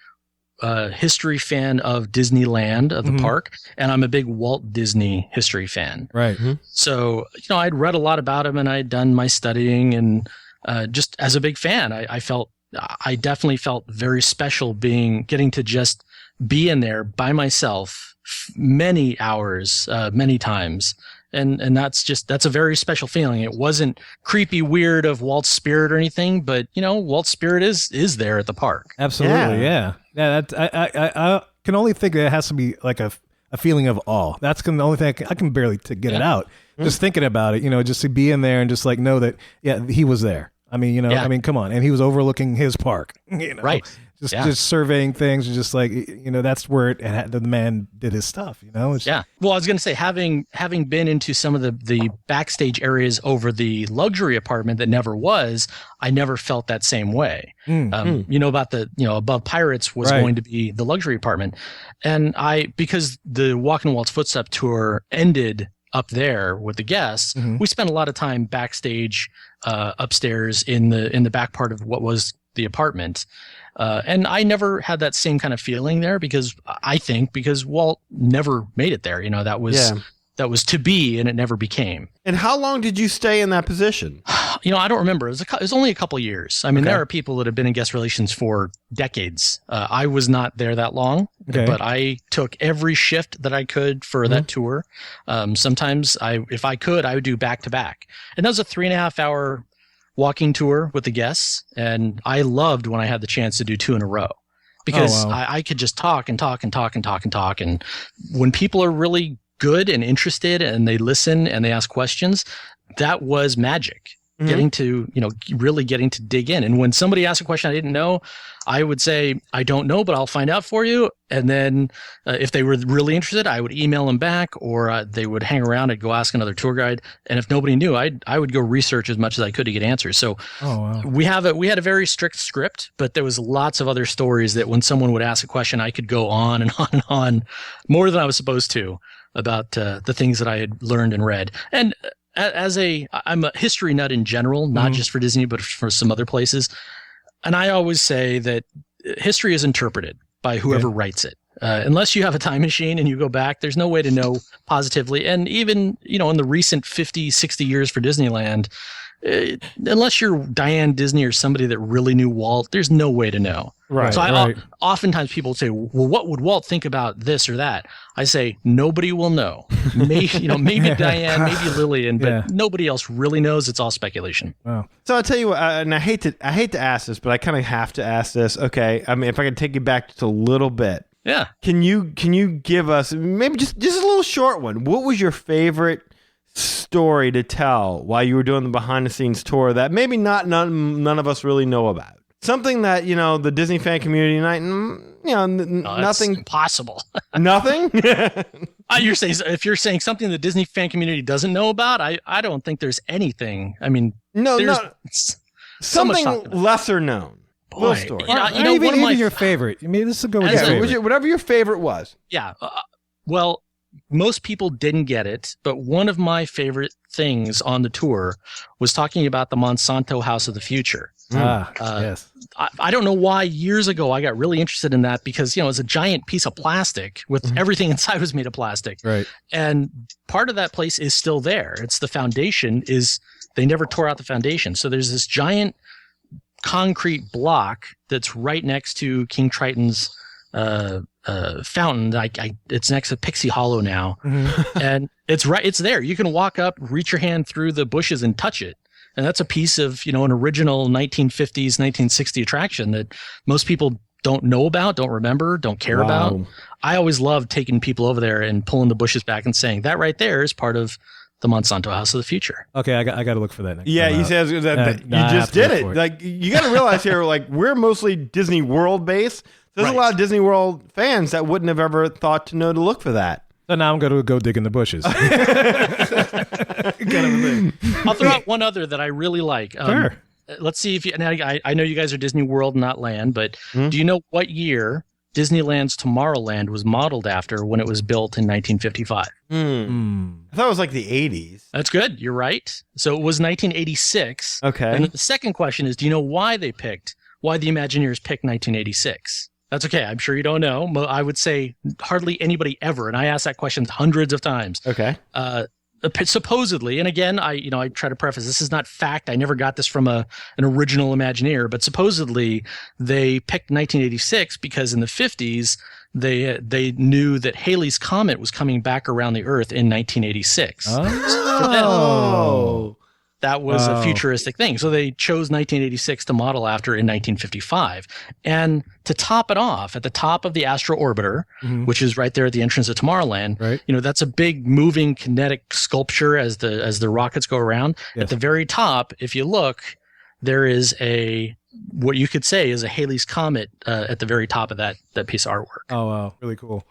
history fan of Disneyland, of the park, and I'm a big Walt Disney history fan. Right. So, I'd read a lot about him and I'd done my studying, and just as a big fan, I definitely felt very special getting to just be in there by myself many hours, many times. And that's a very special feeling. It wasn't creepy, weird of Walt's spirit or anything, but Walt's spirit is there at the park. Absolutely, yeah. I can only think that it has to be like a feeling of awe. That's the only thing I can barely get it out. Just thinking about it, just to be in there and just like know that he was there. I mean, come on, and he was overlooking his park. Right. Just surveying things, just like that's where the man did his stuff. Well, I was going to say, having been into some of the backstage areas over the luxury apartment that never was, I never felt that same way. About above Pirates was going to be the luxury apartment, and because the Walking Walt's Footstep tour ended up there with the guests, we spent a lot of time backstage, upstairs in the back part of what was the apartment. And I never had that same kind of feeling there because Walt never made it there. That was to be, and it never became. And how long did you stay in that position? I don't remember. It was only a couple of years. I mean, there are people that have been in guest relations for decades. I was not there that long, but I took every shift that I could for that tour. Sometimes if I could, I would do back to back. And that was a 3.5 hour walking tour with the guests, and I loved when I had the chance to do 2 in a row because I could just talk and talk and talk and talk and talk. And when people are really good and interested and they listen and they ask questions, that was magic. Getting to, really getting to dig in. And when somebody asked a question I didn't know, I would say, I don't know, but I'll find out for you. And then if they were really interested, I would email them back, or they would hang around. I'd go ask another tour guide. And if nobody knew, I would go research as much as I could to get answers. So we had a very strict script, but there was lots of other stories that when someone would ask a question, I could go on and on and on, more than I was supposed to, about the things that I had learned and read. And I'm a history nut in general, not just for Disney, but for some other places. And I always say that history is interpreted by whoever writes it. Unless you have a time machine and you go back, there's no way to know positively. And even, in the recent 50, 60 years for Disneyland, unless you're Diane Disney or somebody that really knew Walt, there's no way to know. Right. So oftentimes people say, well, what would Walt think about this or that? I say, nobody will know. Maybe Diane, maybe Lillian, but nobody else really knows. It's all speculation. Wow. So I'll tell you what, and I hate to ask this, but I kind of have to ask this. Okay. I mean, if I could take you back just a little bit. Yeah. Can you give us maybe just a little short one? What was your favorite story to tell while you were doing the behind the scenes tour that maybe none of us really know about? Something that, the Disney fan community nothing impossible. Nothing? If you're saying something the Disney fan community doesn't know about, I don't think there's anything. I mean, something lesser known. Boy, story. Even your favorite. I mean, this will go with your favorite. Whatever your favorite was. Yeah. Well, most people didn't get it, but one of my favorite things on the tour was talking about the Monsanto House of the Future. Yes. I don't know why years ago I got really interested in that because, it's a giant piece of plastic with everything inside was made of plastic. Right. And part of that place is still there. It's the foundation they never tore out the foundation. So there's this giant concrete block that's right next to King Triton's fountain. It's next to Pixie Hollow now. And it's there. You can walk up, reach your hand through the bushes and touch it. And that's a piece of, an original 1950s, 1960 attraction that most people don't know about, don't remember, don't care about. I always loved taking people over there and pulling the bushes back and saying that right there is part of the Monsanto House of the Future. Okay, I got to look for that next Yeah, time he out. says that nah, I you have just to did look it. for it. Like, you got to realize here, like, we're mostly Disney World based. There's Right. a lot of Disney World fans that wouldn't have ever thought to know to look for that. So now I'm going to go dig in the bushes. I'll throw out one other that I really like. Sure. Let's see if you. And I know you guys are Disney World, not Land, but do you know what year Disneyland's Tomorrowland was modeled after when it was built in 1955? I thought it was like the 80s. That's good. You're right. So it was 1986. Okay. And then the second question is, do you know why the Imagineers picked 1986? That's okay. I'm sure you don't know. I would say hardly anybody ever. And I asked that question hundreds of times. Okay. Supposedly, and again, I try to preface, this is not fact. I never got this from an original Imagineer, but supposedly they picked 1986 because in the 50s, they knew that Halley's Comet was coming back around the Earth in 1986. Oh. That was a futuristic thing. So they chose 1986 to model after in 1955. And to top it off, at the top of the Astro Orbiter, which is right there at the entrance of Tomorrowland, Right. that's a big moving kinetic sculpture as the rockets go around. Yes. At the very top, if you look, there is what you could say is a Halley's Comet at the very top of that piece of artwork. Oh, wow. Really cool.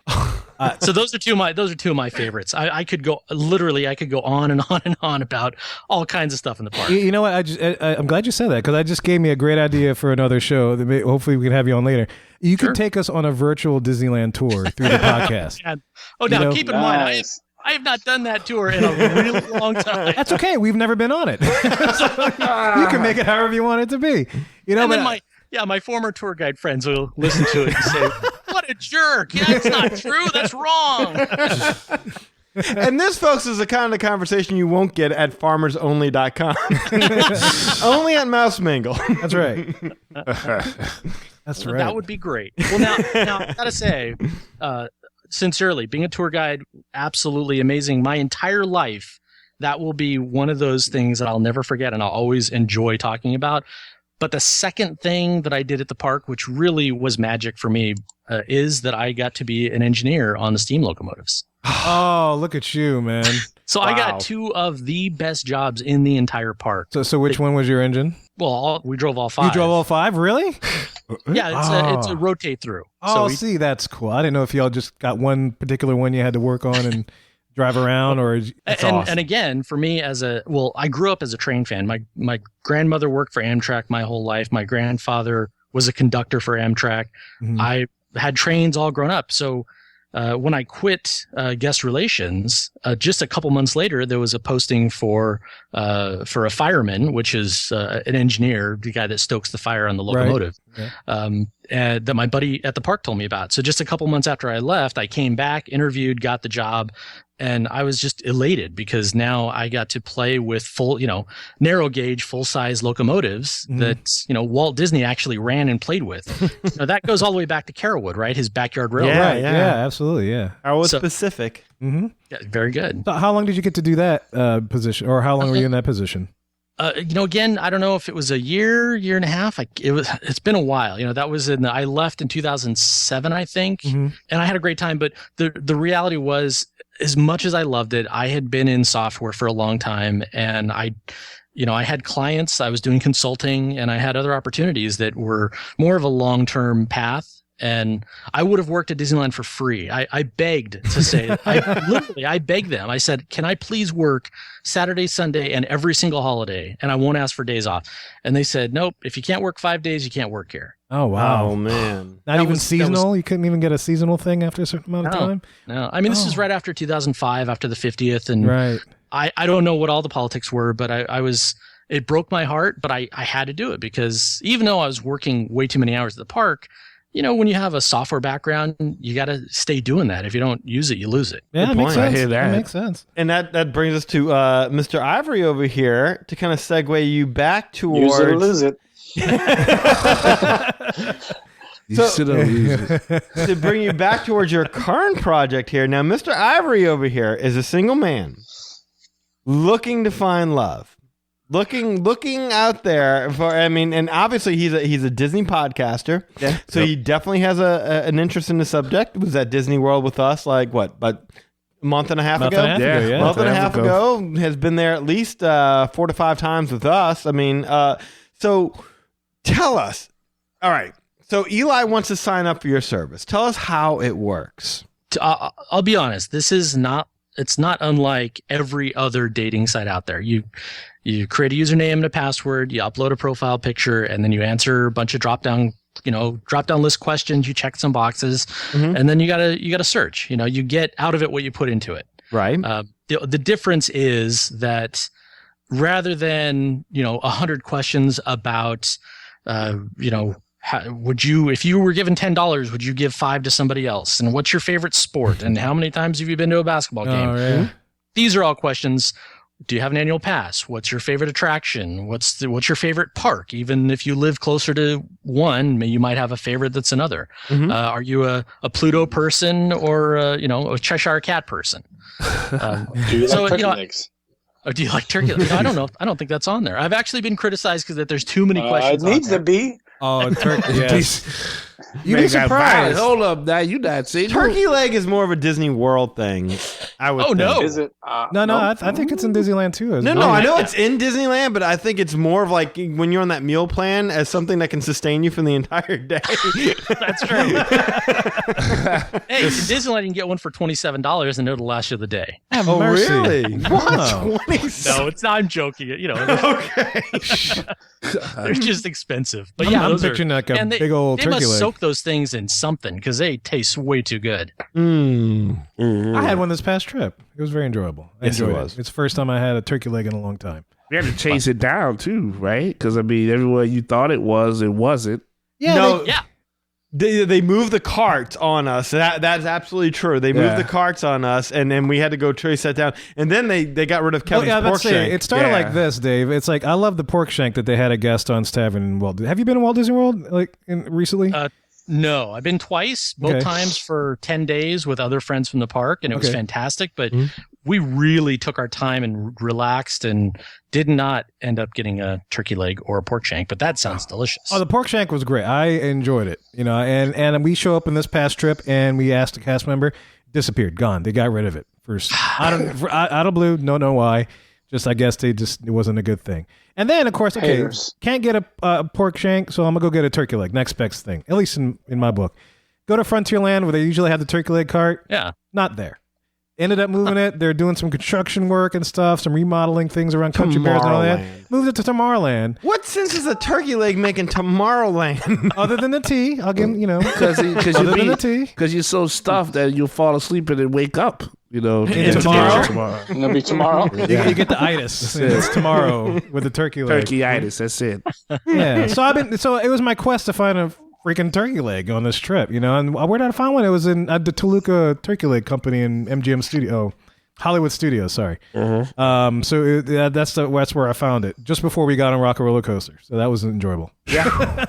So those are two of my favorites. I could go on and on and on about all kinds of stuff in the park. You know what? I'm glad you said that because that just gave me a great idea for another show. Hopefully, we can have you on later. You could take us on a virtual Disneyland tour through the podcast. Keep in mind, I have not done that tour in a really long time. That's okay. We've never been on it. So you can make it however you want it to be. And then my former tour guide friends will listen to it and say, "What a jerk! Yeah, that's not true. That's wrong." And this, folks, is the kind of conversation you won't get at farmersonly.com. Only at Mouse Mingle. That's right. That's right. That would be great. Well, now I gotta say, sincerely, being a tour guide, absolutely amazing. My entire life, that will be one of those things that I'll never forget and I'll always enjoy talking about. But the second thing that I did at the park, which really was magic for me, is that I got to be an engineer on the steam locomotives. Oh, look at you, man. So I got two of the best jobs in the entire park. So which one was your engine? Well, we drove all five. You drove all five? Really? Yeah, it's a rotate through. Oh, see, that's cool. I didn't know if y'all just got one particular one you had to work on and drive around, or and again, for me I grew up as a train fan. My grandmother worked for Amtrak my whole life. My grandfather was a conductor for Amtrak. Mm-hmm. I had trains all grown up. So when I quit guest relations, just a couple months later, there was a posting for a fireman, which is an engineer, the guy that stokes the fire on the locomotive, that my buddy at the park told me about. So just a couple months after I left, I came back, interviewed, got the job. And I was just elated because now I got to play with full, narrow gauge, full size locomotives that, Walt Disney actually ran and played with. That goes all the way back to Carrollwood, right? His backyard railroad. Yeah, absolutely. Yeah. I was specific. Mm-hmm. Yeah, very good. So how long did you get to do that position, or how long were you in that position? Again, I don't know if it was a year and a half. It's been a while. That was I left in 2007, I think, and I had a great time. But the reality was, as much as I loved it, I had been in software for a long time, and I had clients, I was doing consulting, and I had other opportunities that were more of a long-term path. And I would have worked at Disneyland for free. I begged to say, I begged them. I said, can I please work Saturday, Sunday, and every single holiday? And I won't ask for days off. And they said, nope, if you can't work 5 days, you can't work here. Oh, wow. Oh, man. Not even seasonal? You couldn't even get a seasonal thing after a certain amount of time? No. I mean, this is right after 2005, after the 50th. And right. I don't know what all the politics were, but it broke my heart, but I had to do it because even though I was working way too many hours at the park, when you have a software background, you got to stay doing that. If you don't use it, you lose it. Yeah, it makes sense. I hear that. It makes sense. And that brings us to Mr. Ivory over here to kind of segue you back towards... Use it or lose it. To bring you back towards your current project here. Now, Mr. Ivory over here is a single man looking to find love. Looking out there for, and obviously he's a Disney podcaster. Yeah. So he definitely has an interest in the subject. Was at Disney World with us, like what, but a month and a half ago. Yeah. Month and a half ago, has been there at least 4 to 5 times with us. I mean, so tell us. All right. So Eli wants to sign up for your service. Tell us how it works. I'll be honest. It's not unlike every other dating site out there. You create a username and a password, you upload a profile picture, and then you answer a bunch of drop down list questions. You check some boxes, and then you gotta search. You get out of it what you put into it. Right. The difference is that rather than 100 questions about would you, if you were given $10, would you give 5 to somebody else? And what's your favorite sport? And how many times have you been to a basketball game? Yeah. These are all questions. Do you have an annual pass? What's your favorite attraction? What's your favorite park? Even if you live closer to one, you might have a favorite that's another. Are you a Pluto person or a Cheshire Cat person? Do you like turkey legs? Oh, do you like turkey legs? No, I don't know. I don't think that's on there. I've actually been criticized because there's too many questions. It needs to be. Oh, turkey. Yes. You'd be surprised. Hold up, now you not saying Turkey leg is more of a Disney World thing, I would think. No. Is it? No, I think it's in Disneyland too. No, I know it's in Disneyland, but I think it's more of like when you're on that meal plan as something that can sustain you for the entire day. That's true. Hey, in Disneyland, you can get one for $27 and it'll last you the day. Oh, mercy. really? Wow. What? 27? No, it's not. I'm joking. Okay. They're just expensive. But I'm those picturing like a big old they turkey must leg. soak those things in something because they taste way too good. I had one this past trip. It was very enjoyable. I Yes, it enjoyed was. It's the first time I had a turkey leg in a long time. We had to chase it down too, right? Because everywhere you thought it wasn't. Yeah, No, Yeah. They moved the carts on us. That's absolutely true. They moved the carts on us, and then we had to go trace that down. And then they got rid of Kevin's pork shank. It started like this, Dave. It's like I love the pork shank that they had at Gaston's Tavern in Walt. Have you been to Walt Disney World recently? No, I've been twice, both Okay. times for 10 days with other friends from the park, and it was Okay. fantastic. But we really took our time and relaxed and did not end up getting a turkey leg or a pork shank, but that sounds delicious. Oh, the pork shank was great. I enjoyed it. And we show up in this past trip and we asked a cast member, disappeared, gone. They got rid of it first. Out of blue, don't know why. Just I guess it wasn't a good thing. And then of course, okay, Haters. can't get a pork shank, so I'm gonna go get a turkey leg. Next best thing, at least in my book. Go to Frontierland where they usually have the turkey leg cart. Yeah. Not there. Ended up moving it. They're doing some construction work and stuff, some remodeling things around Country Bears and all that. Tomorrowland. Moved it to Tomorrowland. What sense is a turkey leg making Tomorrowland? Other than the tea, I'll give Because other than the tea. you're so stuffed that you'll fall asleep and then wake up. And tomorrow? It'll be tomorrow. You get the itis. It's tomorrow with the turkey leg. Turkey-itis, that's it. Yeah. So it was my quest to find a freaking turkey leg on this trip, And where did I find one? It was in the Toluca Turkey Leg Company in MGM Studio, Hollywood Studios. Sorry. So that's where I found it just before we got on Rock and Roller Coaster. So that was enjoyable. Yeah.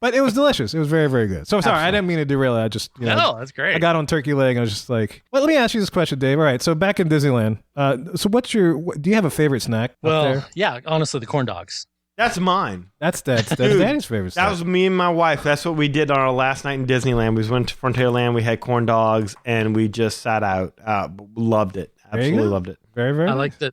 But it was delicious. It was very, very good. So sorry, I didn't mean to derail it. I just No, that's great. I got on turkey leg and I was just like, well, let me ask you this question, Dave. All right, so back in Disneyland, so do you have a favorite snack up Well, there? yeah, honestly, the corn dogs. That's mine. That's Dude, Daddy's favorite snack. That was me and my wife. That's what we did on our last night in Disneyland. We went to Frontierland. We had corn dogs, and we just sat out. Loved it. There you Absolutely go. loved it. Very, very I nice. like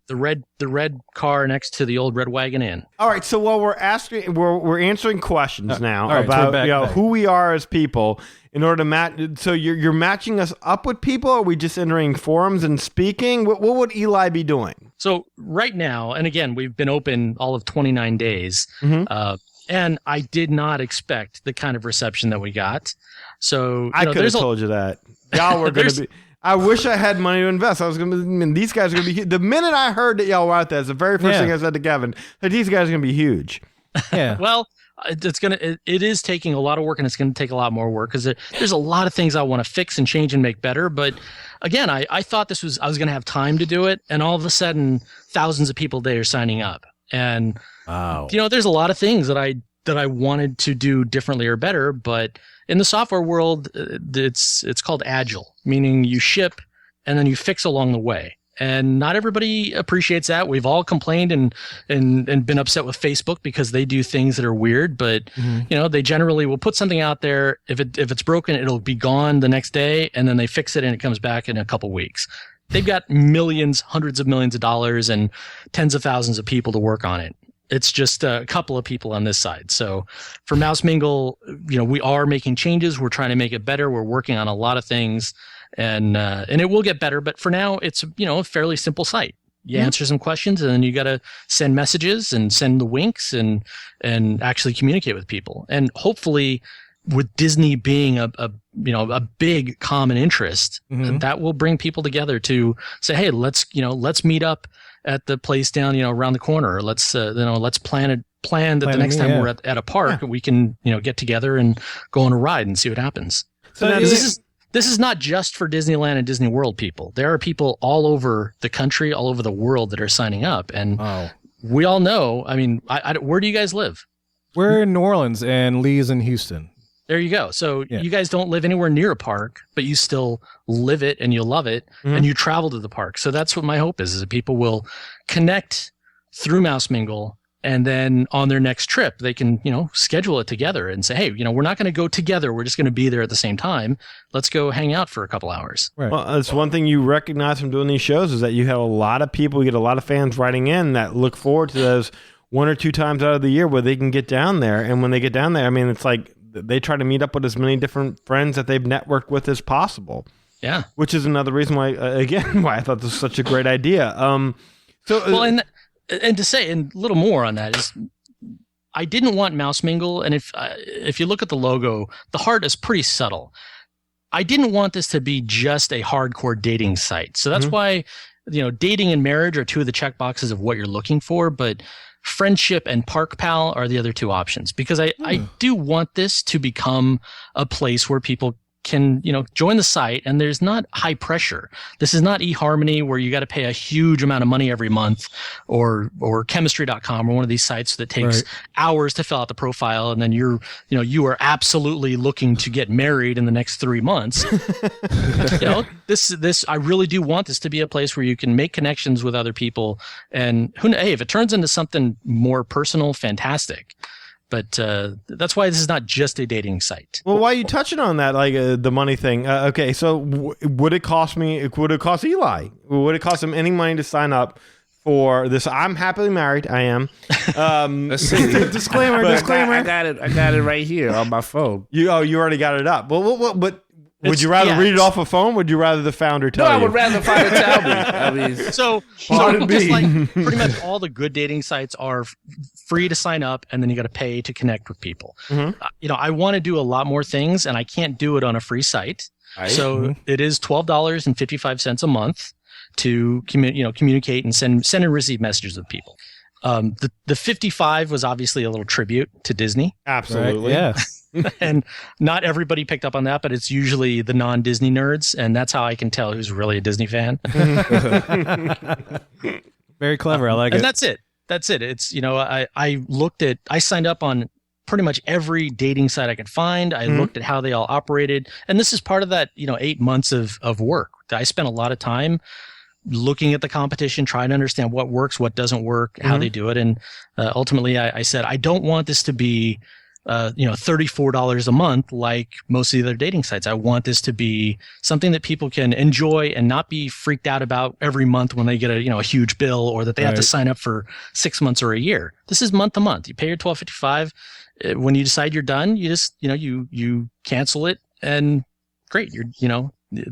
the red car next to the old Red Wagon Inn. All right, so while we're answering questions now all right, so about we're back. who we are as people in order to match. So you're matching us up with people. Or are we just entering forums and speaking? What would Eli be doing? So right now, and again, we've been open all of 29 days, and I did not expect the kind of reception that we got. So I could have told you that y'all were going to be. I wish I had money to invest. I was going to. I mean, these guys are going to be. The minute I heard that y'all were out there, it's the very first thing I said to Kevin that these guys are going to be huge. Yeah. Well, it is taking a lot of work, and it's going to take a lot more work because there's a lot of things I want to fix and change and make better. But again, I thought I was going to have time to do it, and all of a sudden, thousands of people there are signing up, and Wow. there's a lot of things that I wanted to do differently or better, but in the software world, it's called agile, meaning you ship and then you fix along the way. And not everybody appreciates that. We've all complained and been upset with Facebook because they do things that are weird, but they generally will put something out there. If it's broken, it'll be gone the next day, and then they fix it and it comes back in a couple weeks. They've got millions, hundreds of millions of dollars and tens of thousands of people to work on it. It's just a couple of people on this side. So for Mouse Mingle, we are making changes. We're trying to make it better. We're working on a lot of things, and it will get better. But for now, it's a fairly simple site. You answer some questions, and then you got to send messages and send the winks and actually communicate with people. And hopefully, with Disney being a big common interest, that will bring people together to say, hey, let's meet up at the place down, around the corner. Let's plan that the next time we're at a park, we can, get together and go on a ride and see what happens. So now, this is not just for Disneyland and Disney World people. There are people all over the country, all over the world that are signing up. And we all know, where do you guys live? We're in New Orleans and Lee's in Houston. There you go. So you guys don't live anywhere near a park, but you still live it and you love it and you travel to the park. So that's what my hope is that people will connect through Mouse Mingle, and then on their next trip, they can, schedule it together and say, hey, we're not going to go together. We're just going to be there at the same time. Let's go hang out for a couple hours. Right. Well, that's one thing you recognize from doing these shows is that you have a lot of people, you get a lot of fans writing in that look forward to those 1 or 2 times out of the year where they can get down there. And when they get down there, it's like, they try to meet up with as many different friends that they've networked with as possible. Yeah. Which is another reason why I thought this was such a great idea. And to say a little more on that is, I didn't want Mouse Mingle, and if you look at the logo, the heart is pretty subtle. I didn't want this to be just a hardcore dating site. So that's why, dating and marriage are 2 of the check boxes of what you're looking for, but friendship and Park Pal are the other 2 options, because I do want this to become a place where people can, join the site, and there's not high pressure. This is not eHarmony where you got to pay a huge amount of money every month, or chemistry.com, or one of these sites that takes hours to fill out the profile, and then you are absolutely looking to get married in the next 3 months. This I really do want this to be a place where you can make connections with other people, and hey, if it turns into something more personal, fantastic. But that's why this is not just a dating site. Well, why are you touching on that, like the money thing? Okay, so would it cost me? Would it cost Eli? Would it cost him any money to sign up for this? I'm happily married. I am. Let's see. Disclaimer. I got it right here on my phone. You already got it up. Well, but would you rather read it off a phone? Would you rather the founder tell you? No, I would rather the founder tell me. So just like pretty much all the good dating sites are free to sign up, and then you got to pay to connect with people. I want to do a lot more things, and I can't do it on a free site. So it is $12.55 a month to communicate and send and receive messages with people. The 55 was obviously a little tribute to Disney. Absolutely. Right? Yeah. And not everybody picked up on that, but it's usually the non-Disney nerds, and that's how I can tell who's really a Disney fan. Very clever. I like it. And that's it. It's, I signed up on pretty much every dating site I could find. I looked at how they all operated, and this is part of that, 8 months of work. I spent a lot of time looking at the competition, trying to understand what works, what doesn't work, how they do it. And ultimately I said, I don't want this to be $34 a month like most of the other dating sites. I want this to be something that people can enjoy and not be freaked out about every month when they get a huge bill, or that they have to sign up for 6 months or a year. This is month to month. You pay your $12.55. When you decide you're done, you just you cancel it, and great.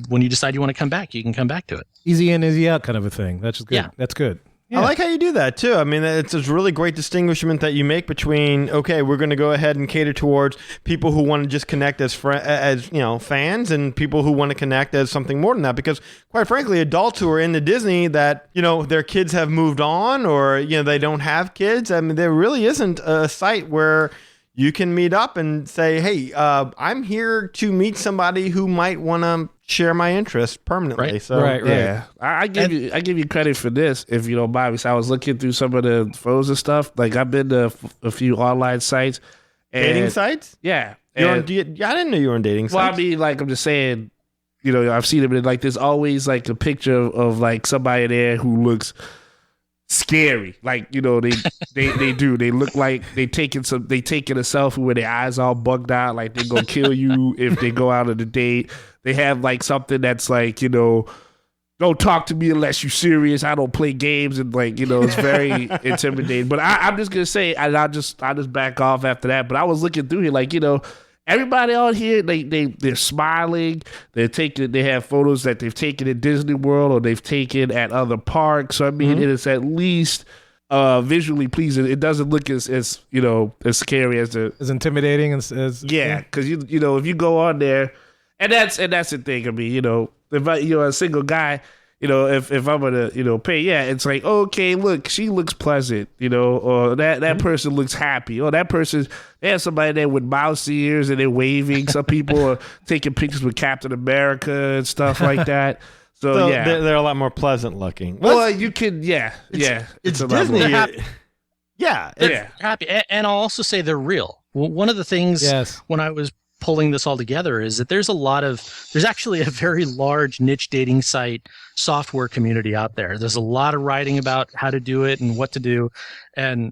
When you decide you want to come back, you can come back to it. Easy in, easy out kind of a thing. That's just good. Yeah. That's good. Yeah. I like how you do that too. It's a really great distinguishment that you make between, okay, we're going to go ahead and cater towards people who want to just connect as fans, and people who want to connect as something more than that. Because quite frankly, adults who are into Disney that, their kids have moved on, or, they don't have kids. There really isn't a site where you can meet up and say, hey, I'm here to meet somebody who might want to share my interest permanently. Right. So Right. Yeah, I give you credit for this, if you don't mind. So I was looking through some of the photos and stuff. Like, I've been to a few online sites. Dating sites? Yeah. I didn't know you were on dating sites. Well, I'm just saying, I've seen them, and like there's always like a picture of like somebody there who looks scary. Like, they do. They look like they taking a selfie with their eyes all bugged out, like they're gonna kill you if they go out on a date. They have like something that's like, don't talk to me unless you're serious. I don't play games, and like, it's very intimidating. But I'm just gonna say, and I'll just back off after that. But I was looking through here, like, everybody on here, they're smiling. They have photos that they've taken at Disney World or they've taken at other parks. So I mean, it is at least visually pleasing. It doesn't look as scary as intimidating as yeah. Because if you go on there, and that's the thing. I mean, if you're a single guy, if I'm gonna, pay, it's like, okay, look, she looks pleasant, or that person looks happy, or that person, there's somebody there with mouse ears and they're waving. Some people are taking pictures with Captain America and stuff like that. So yeah, they're a lot more pleasant looking. Well, you could, it's a lot Disney. more. They're happy, and I'll also say they're real. Well, one of the things when I was pulling this all together is that there's actually a very large niche dating site software community out there. There's a lot of writing about how to do it and what to do. And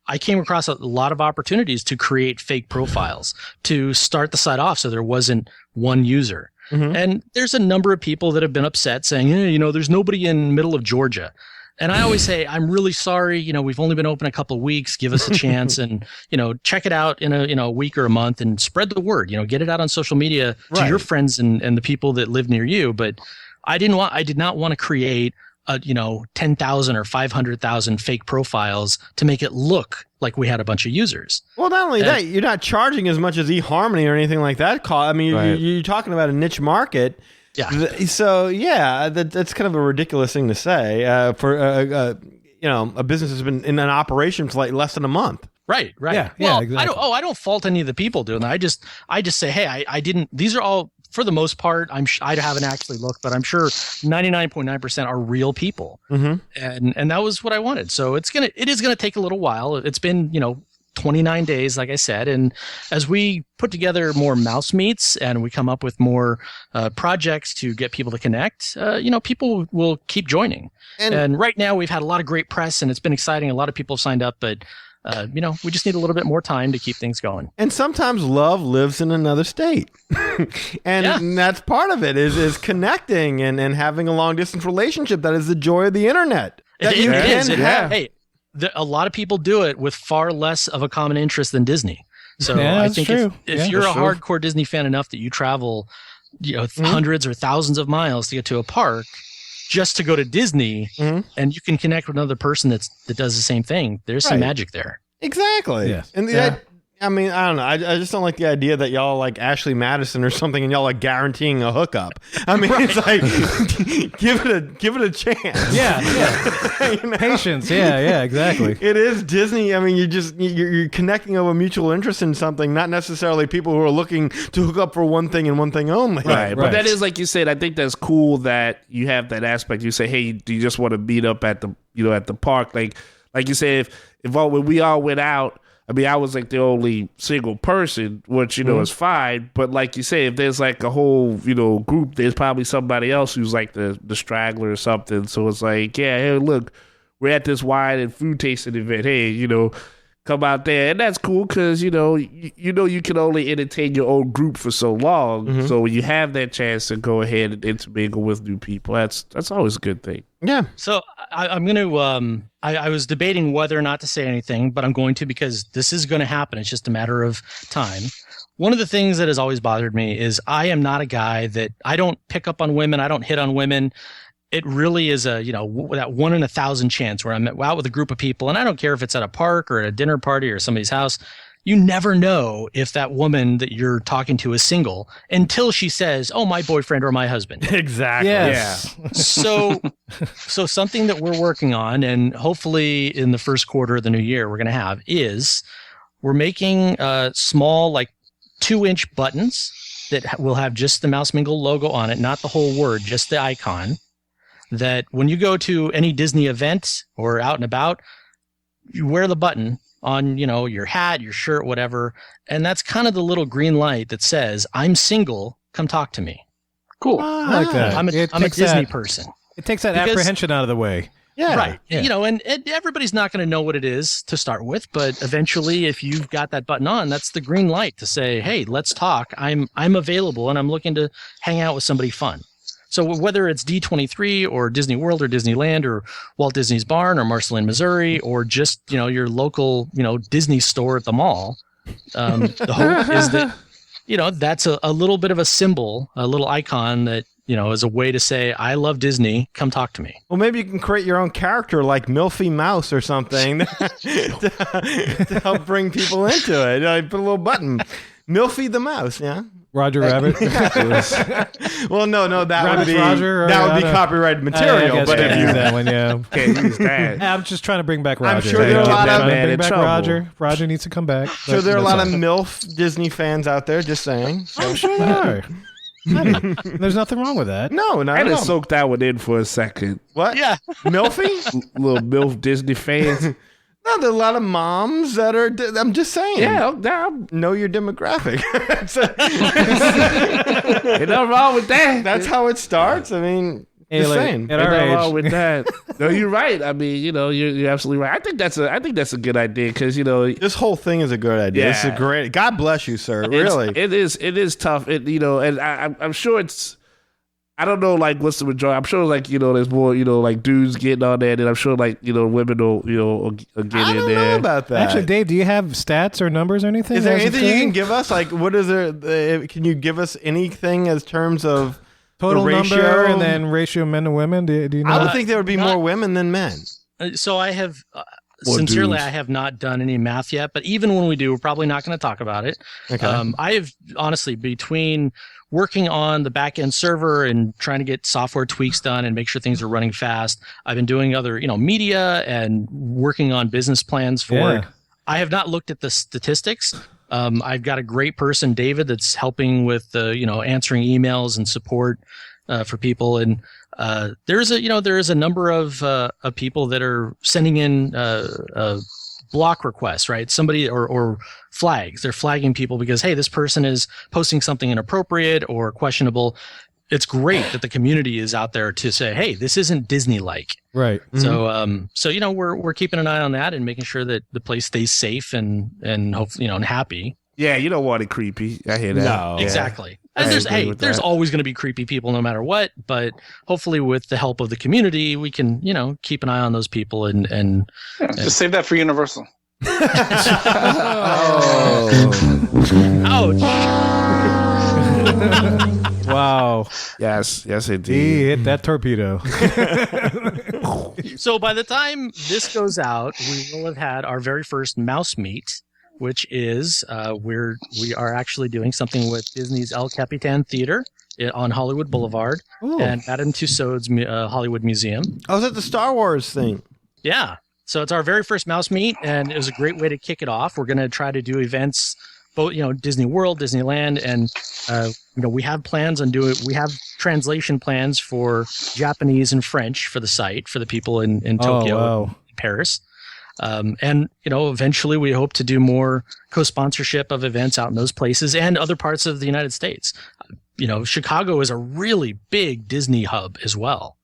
I came across a lot of opportunities to create fake profiles to start the site off so there wasn't one user. And there's a number of people that have been upset saying, there's nobody in middle of Georgia. And I always say, I'm really sorry. We've only been open a couple of weeks. Give us a chance, and check it out in a week or a month, and spread the word. Get it out on social media to your friends and the people that live near you. But I did not want to create 10,000 or 500,000 fake profiles to make it look like we had a bunch of users. Well, not only that, you're not charging as much as eHarmony or anything like that. I mean, you're talking about a niche market. Yeah. So that's kind of a ridiculous thing to say for a business that's been in an operation for like less than a month. Right. Yeah. Well, Exactly. I don't fault any of the people doing that. I just say, hey, I didn't. These are all, for the most part, I haven't actually looked, but I'm sure 99.9% are real people. And that was what I wanted. So it is gonna take a little while. It's been 29 days, like I said, and as we put together more mouse meets and we come up with more projects to get people to connect, people will keep joining. And right now we've had a lot of great press and it's been exciting. A lot of people have signed up, but we just need a little bit more time to keep things going. And sometimes love lives in another state. and that's part of it is connecting and having a long distance relationship. That is the joy of the internet. It is. Hey, a lot of people do it with far less of a common interest than Disney. So I think if you're a hardcore Disney fan enough that you travel, hundreds or thousands of miles to get to a park just to go to Disney, and you can connect with another person that does the same thing, there's some magic there. Exactly. Yes. And I mean, I don't know. I just don't like the idea that y'all like Ashley Madison or something, and y'all like guaranteeing a hookup. I mean, it's like give it a chance. Yeah. Patience. Yeah. Exactly. It is Disney. I mean, you're connecting over mutual interest in something, not necessarily people who are looking to hook up for one thing and one thing only. Right. But that is, like you said, I think that's cool that you have that aspect. You say, hey, do you just want to meet up at the at the park? Like you said, when we all went out. I mean, I was like the only single person, which, is fine. But like you say, if there's like a whole, group, there's probably somebody else who's like the straggler or something. So it's like, hey, look, we're at this wine and food tasting event. Hey, come out there. And that's cool because, you can only entertain your own group for so long. So when you have that chance to go ahead and intermingle with new people, that's always a good thing. Yeah. So I'm going to, I was debating whether or not to say anything, but I'm going to because this is going to happen. It's just a matter of time. One of the things that has always bothered me is I am not a guy that I don't pick up on women. I don't hit on women. It really is that 1 in 1,000 chance where I'm out with a group of people, and I don't care if it's at a park or at a dinner party or somebody's house. You never know if that woman that you're talking to is single until she says, "Oh, my boyfriend or my husband." Exactly. Yes. Yeah. So something that we're working on, and hopefully in the first quarter of the new year we're going to have, is we're making small, like 2-inch buttons that will have just the Mouse Mingle logo on it, not the whole word, just the icon. That when you go to any Disney event or out and about, you wear the button on, your hat, your shirt, whatever. And that's kind of the little green light that says, I'm single, come talk to me. Cool. I like that. I'm a Disney person. It takes that Because- apprehension out of the way. Yeah. Right. Yeah. You know, and everybody's not going to know what it is to start with, but eventually if you've got that button on, that's the green light to say, "Hey, let's talk. I'm available and I'm looking to hang out with somebody fun." So whether it's D23 or Disney World or Disneyland or Walt Disney's Barn or Marceline, Missouri, or just, you know, your local, you know, Disney store at the mall, the hope is that, you know, that's a little bit of a symbol, a little icon that, you know, is a way to say, "I love Disney. Come talk to me." Well, maybe you can create your own character like Milfy Mouse or something to help bring people into it. Like, put a little button. Milfy the Mouse, yeah? Roger Rabbit. Well, no, that Rabbit would be Roger, or that would I be don't- copyrighted I material. guess But you if can you use that one, yeah. Can't use that. I'm just trying to bring back Roger. I'm sure there are a lot of- Trying to Man bring in back trouble. Roger. Roger needs to come back. sure there are a lot of MILF Disney fans out there, just saying. I'm sure there are. Honey, there's nothing wrong with that. No, not I at all. just soaked that one in for a second. What? Yeah. Milfy? Little MILF Disney fans. No, there are a lot of moms that are. I'm just saying. Yeah, Know your demographic. ain't nothing wrong with that. That's how it starts. I mean, Hey, just like, saying. at Ain't our nothing wrong age, with that. No, you're right. I mean, you know, you're absolutely right. I think that's a good idea because, you know, This whole thing is a good idea. This is a Yeah. great. God bless you, sir. Really. it is tough. You know, and I'm sure it's. I don't know, like, what's the majority. I'm sure, like, you know, there's more, you know, like, dudes getting on there, and I'm sure, like, you know, women will get I in don't there. know about that. Actually, Dave, do you have stats or numbers or anything? is there as a anything you thing? can give us? Like, what is there? Can you give us anything as terms of Total the number ratio? and then ratio men to women? Do you know? I would think there would be not- more women than men. So I have, More sincerely, dudes. I have not done any math yet, but even when we do, we're probably not going to talk about it. Okay. I have honestly, between working on the back end server and trying to get software tweaks done and make sure things are running fast, I've been doing other, you know, media and working on business plans for Yeah. it. I have not looked at the statistics. I've got a great person, David, that's helping with, you know, answering emails and support for people. And there is a number of people that are sending in block requests, right? Somebody or flags. They're flagging people because, hey, this person is posting something inappropriate or questionable. It's great that the community is out there to say, hey, this isn't Disney-like. Right. So you know, we're keeping an eye on that and making sure that the place stays safe and hopefully, you know, and happy. Yeah, you don't want it creepy. I hear that. No. Yeah. Exactly. I And agree with there's that. always going to be creepy people no matter what, but hopefully with the help of the community, we can, you know, keep an eye on those people and Yeah, just save that for Universal. ouch. Wow. Yes, He indeed. hit that torpedo. So by the time this goes out, we will have had our very first mouse meet, which is we are actually doing something with Disney's El Capitan Theater on Hollywood Boulevard Ooh. and Madame Tussauds Hollywood Museum. I was at the Star Wars thing. Yeah. So it's our very first mouse meet, and it was a great way to kick it off. We're going to try to do events, both, you know, Disney World, Disneyland, and, you know, we have plans on we have translation plans for Japanese and French for the site, for the people in Tokyo, wow. and Paris. And, you know, eventually we hope to do more co-sponsorship of events out in those places and other parts of the United States. You know, Chicago is a really big Disney hub as well.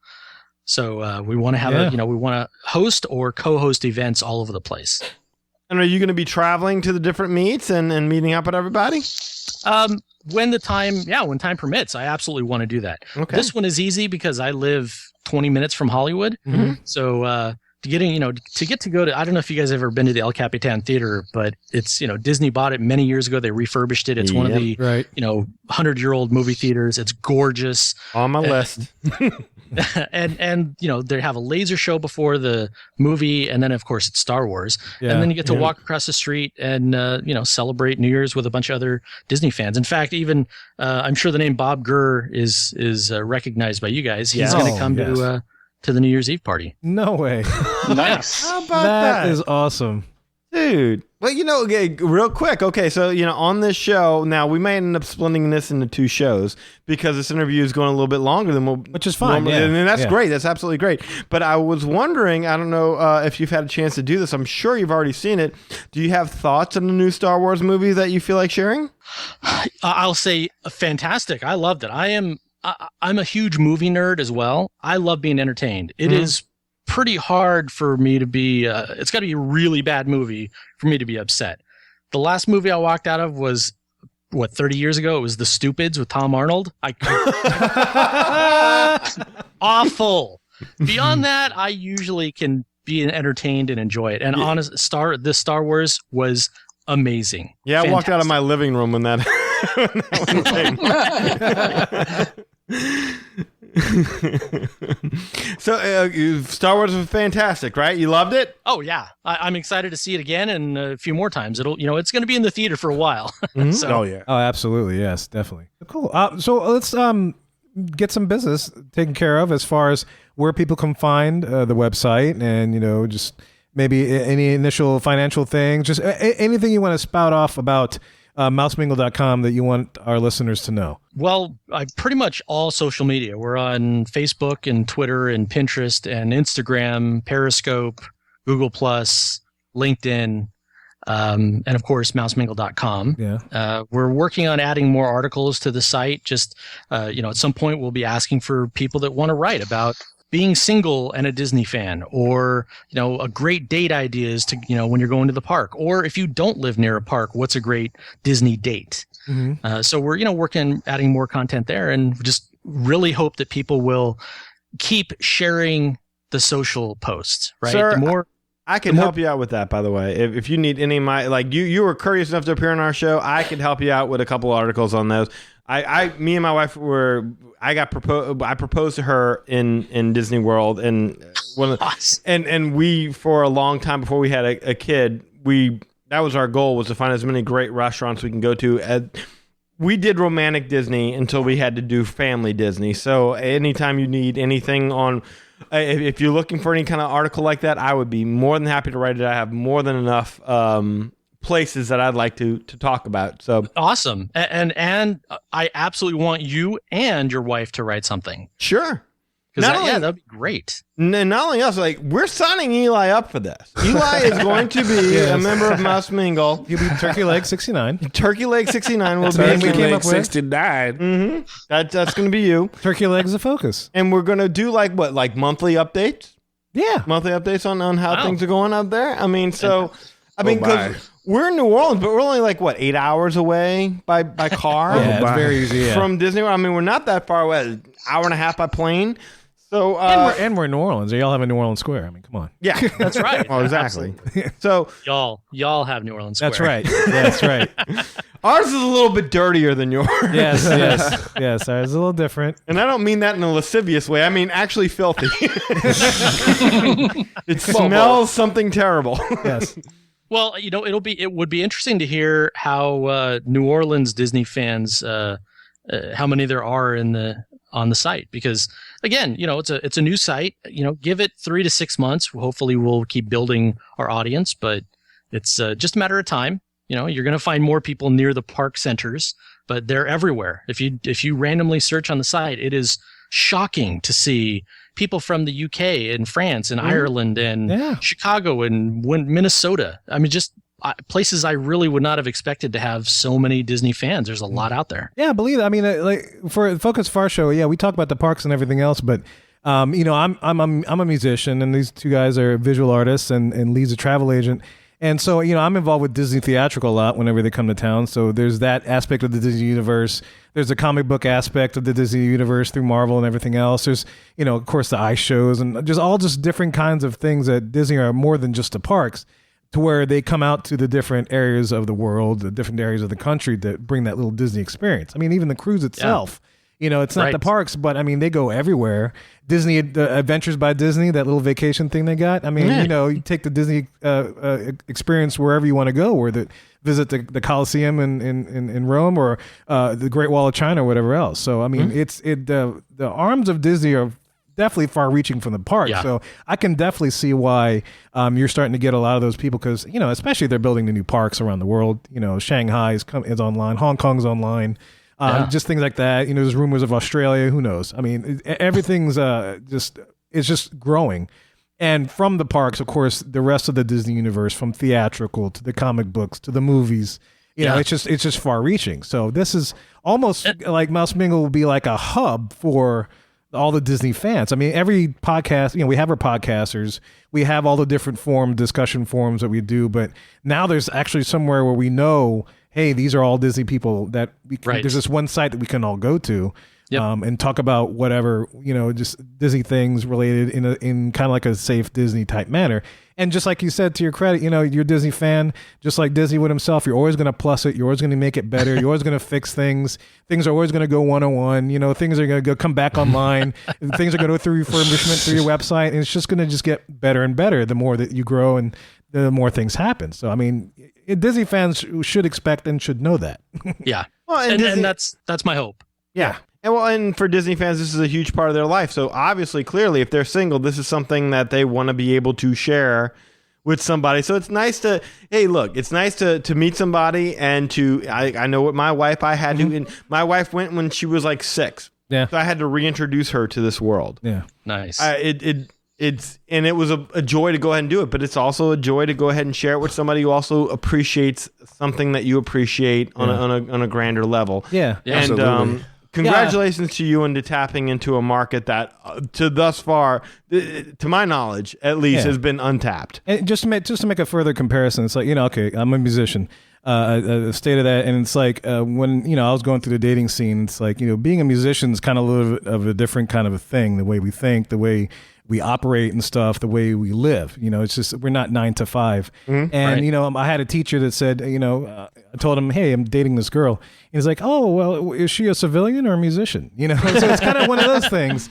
So we want to have we want to host or co-host events all over the place. And are you going to be traveling to the different meets and meeting up with everybody? When time permits, I absolutely want to do that. Okay. This one is easy because I live 20 minutes from Hollywood. Mhm. So to get to go to, I don't know if you guys have ever been to the El Capitan Theater, but it's, you know, Disney bought it many years ago. They refurbished it. It's one of the, Right. you know, 100-year-old movie theaters. It's gorgeous. On my list. and you know, they have a laser show before the movie, and then of course it's Star Wars, Yeah. and then you get to walk across the street and you know, celebrate New Year's with a bunch of other Disney fans. In fact, even I'm sure the name Bob Gurr is recognized by you guys. He's Yes. going to Oh, come yes. to the New Year's Eve party. No way. Nice. How about That that? is awesome. Dude. Well, you know, okay, real quick. Okay, so, you know, on this show, now we may end up splitting this into two shows because this interview is going a little bit longer than what Which is fine, normally- yeah, and that's yeah. great. That's absolutely great. But I was wondering, I don't know if you've had a chance to do this. I'm sure you've already seen it. Do you have thoughts on the new Star Wars movie that you feel like sharing? I'll say fantastic. I loved it. I'm a huge movie nerd as well. I love being entertained. It is pretty hard for me to be, it's got to be a really bad movie for me to be upset. The last movie I walked out of was, 30 years ago? It was The Stupids with Tom Arnold. Awful. Beyond that, I usually can be entertained and enjoy it. And this Star Wars was amazing. Yeah, I walked out of my living room when that So Star Wars was fantastic, right? You loved it? Oh yeah, I'm excited to see it again and a few more times. It's going to be in the theater for a while. So, oh yeah, oh absolutely, yes, definitely. Cool. So let's get some business taken care of as far as where people can find the website, and just maybe any initial financial things, just anything you want to spout off about MOWsmingle.com that you want our listeners to know. Well, pretty much all social media. We're on Facebook and Twitter and Pinterest and Instagram, Periscope, Google+, LinkedIn, and of course, MOWsmingle.com. Yeah. We're working on adding more articles to the site. Just, at some point we'll be asking for people that want to write about being single and a Disney fan, or, a great date ideas to, when you're going to the park, or if you don't live near a park, what's a great Disney date? So we're, working, adding more content there, and just really hope that people will keep sharing the social posts, right? Sir, I can help you out with that, by the way. If you need any of my, you were courteous enough to appear on our show, I can help you out with a couple articles on those. Me and my wife I proposed to her in Disney World, and and we, for a long time before we had a kid, that was our goal, was to find as many great restaurants we can go to. We did romantic Disney until we had to do family Disney. So anytime you need anything on, if you're looking for any kind of article like that, I would be more than happy to write it. I have more than enough places that I'd like to talk about. So awesome. And I absolutely want you and your wife to write something. Sure. That'd be great. And not only us, we're signing Eli up for this. Eli is going to be a member of Mouse Mingle. He'll be Turkey Leg 69. Turkey Leg 69 will be. Turkey Leg 69. Mm-hmm. That's going to be you. Turkey Leg's the focus. And we're going to do monthly updates? Yeah. Monthly updates on how things are going up there? Because we're in New Orleans, but we're only 8 hours away by car? Yeah, it's very easy. Yeah. From Disney World. We're not that far away. An hour and a half by plane. So and we're in New Orleans. Y'all have a New Orleans Square. Come on. Yeah, that's right. Oh, exactly. So y'all have New Orleans Square. That's right. That's right. Ours is a little bit dirtier than yours. Yes. Ours is a little different. And I don't mean that in a lascivious way. I mean actually filthy. It smells something terrible. Yes. Well, it would be interesting to hear how New Orleans Disney fans, how many there are on the site, because again, it's a new site. Give it 3 to 6 months. Hopefully, we'll keep building our audience, but it's just a matter of time. You're going to find more people near the park centers, but they're everywhere. If you randomly search on the site, it is shocking to see people from the UK and France and Ireland and Chicago and Minnesota. Just places I really would not have expected to have so many Disney fans. There's a lot out there. Yeah, I believe it. For Focus Far Show, we talk about the parks and everything else, but I'm a musician, and these two guys are visual artists, and Lee's a travel agent. And so, I'm involved with Disney Theatrical a lot whenever they come to town. So there's that aspect of the Disney universe. There's a comic book aspect of the Disney universe through Marvel and everything else. There's, of course, the ice shows and just different kinds of things that Disney are more than just the parks, to where they come out to the different areas of the world, the different areas of the country that bring that little Disney experience. Even the cruise itself. It's not the parks, but they go everywhere. Disney Adventures by Disney, that little vacation thing they got. You take the Disney experience wherever you want to go, or visit the Colosseum in Rome, or the Great Wall of China, or whatever else. So the arms of Disney are definitely far-reaching from the park. Yeah. So I can definitely see why you're starting to get a lot of those people, because especially they're building the new parks around the world. Shanghai is online, Hong Kong's online. Just things like that. There's rumors of Australia. Who knows? Everything's just growing. And from the parks, of course, the rest of the Disney universe, from theatrical to the comic books to the movies, You know, it's just far reaching. So this is almost like Mouse Mingle will be like a hub for all the Disney fans. I mean, every podcast, you know, we have our podcasters, we have all the different discussion forums that we do, but now there's actually somewhere where we know, hey, these are all Disney people that there's this one site that we can all go to. And talk about whatever, you know, just Disney things related in kind of like a safe Disney type manner. And just like you said, to your credit, you know, you're a Disney fan, just like Disney would himself. You're always going to plus it. You're always going to make it better. You're always going to fix things. Things are always going to go 101. You know, things are going to come back online. Things are going to go through refurbishment through your website. And it's just going to just get better and better the more that you grow and the more things happen. So, I mean, Disney fans should expect and should know that. Yeah. Well, and that's my hope. Yeah. And for Disney fans, this is a huge part of their life. So obviously, clearly, if they're single, this is something that they want to be able to share with somebody. So it's nice to, hey, look, it's nice to meet somebody and I know what my wife, I had to, and my wife went when she was like 6. Yeah. So I had to reintroduce her to this world. Yeah. Nice. It was a joy to go ahead and do it, but it's also a joy to go ahead and share it with somebody who also appreciates something that you appreciate on a grander level. Yeah. And, congratulations to you into tapping into a market that, to thus far, to my knowledge, at least, has been untapped. And just to make a further comparison, it's like, you know, okay, I'm a musician. I stated that, and it's like when, you know, I was going through the dating scene, it's like, you know, being a musician is kind of a little bit of a different kind of a thing, the way we think, the way we operate and stuff, the way we live. You know, it's just, we're not 9 to 5. And, you know, I had a teacher that said, you know, I told him, hey, I'm dating this girl. And he's like, oh, well, is she a civilian or a musician? You know, so it's kind of one of those things.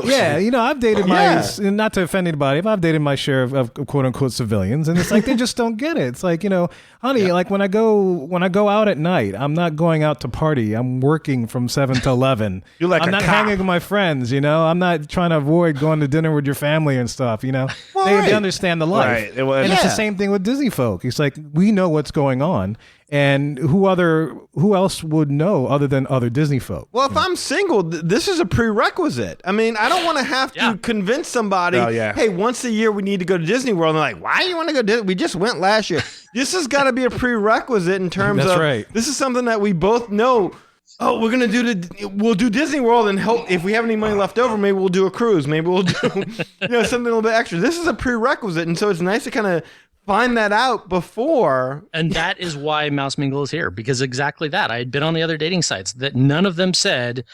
Yeah, you know, I've dated not to offend anybody, but I've dated my share of quote unquote civilians, and it's like they just don't get it. It's like, you know, honey, like when I go out at night, I'm not going out to party. I'm working from 7 to 11. You're like I'm not hanging with my friends, you know. I'm not trying to avoid going to dinner with your family and stuff, you know. They understand the life. Right. Well, and it's the same thing with Disney folk. It's like we know what's going on. And who else would know other than other Disney folk? Well, if I'm single, this is a prerequisite. I mean, I don't want to have to convince somebody, hey, once a year we need to go to Disney World. And they're like, why do you want to go to Disney? We just went last year. This has got to be a prerequisite in terms of, this is something that we both know. Oh, we're going to we'll do Disney World and help. If we have any money left over, maybe we'll do a cruise. Maybe we'll do, you know, something a little bit extra. This is a prerequisite. And so it's nice to kind of find that out before. And that is why Mouse Mingle is here, because exactly that. I had been on the other dating sites that none of them said,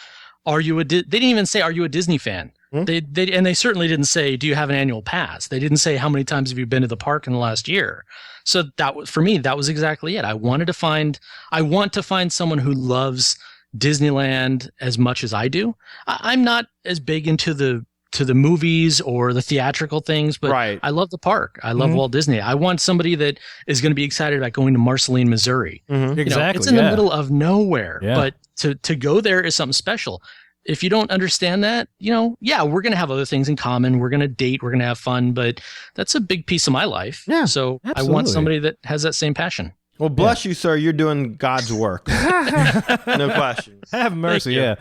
they didn't even say, are you a Disney fan? And they certainly didn't say, do you have an annual pass? They didn't say, how many times have you been to the park in the last year? So that was, for me, that was exactly it. I want to find someone who loves Disneyland as much as I do. I'm not as big into the movies or the theatrical things, but I love the park. I love Walt Disney. I want somebody that is going to be excited about going to Marceline, Missouri. Exactly. You know, it's in the middle of nowhere, but to go there is something special. If you don't understand that, you know, we're going to have other things in common. We're going to date. We're going to have fun, but that's a big piece of my life. Yeah, so absolutely. I want somebody that has that same passion. Well, bless you, sir. You're doing God's work. No questions. Have mercy. Yeah.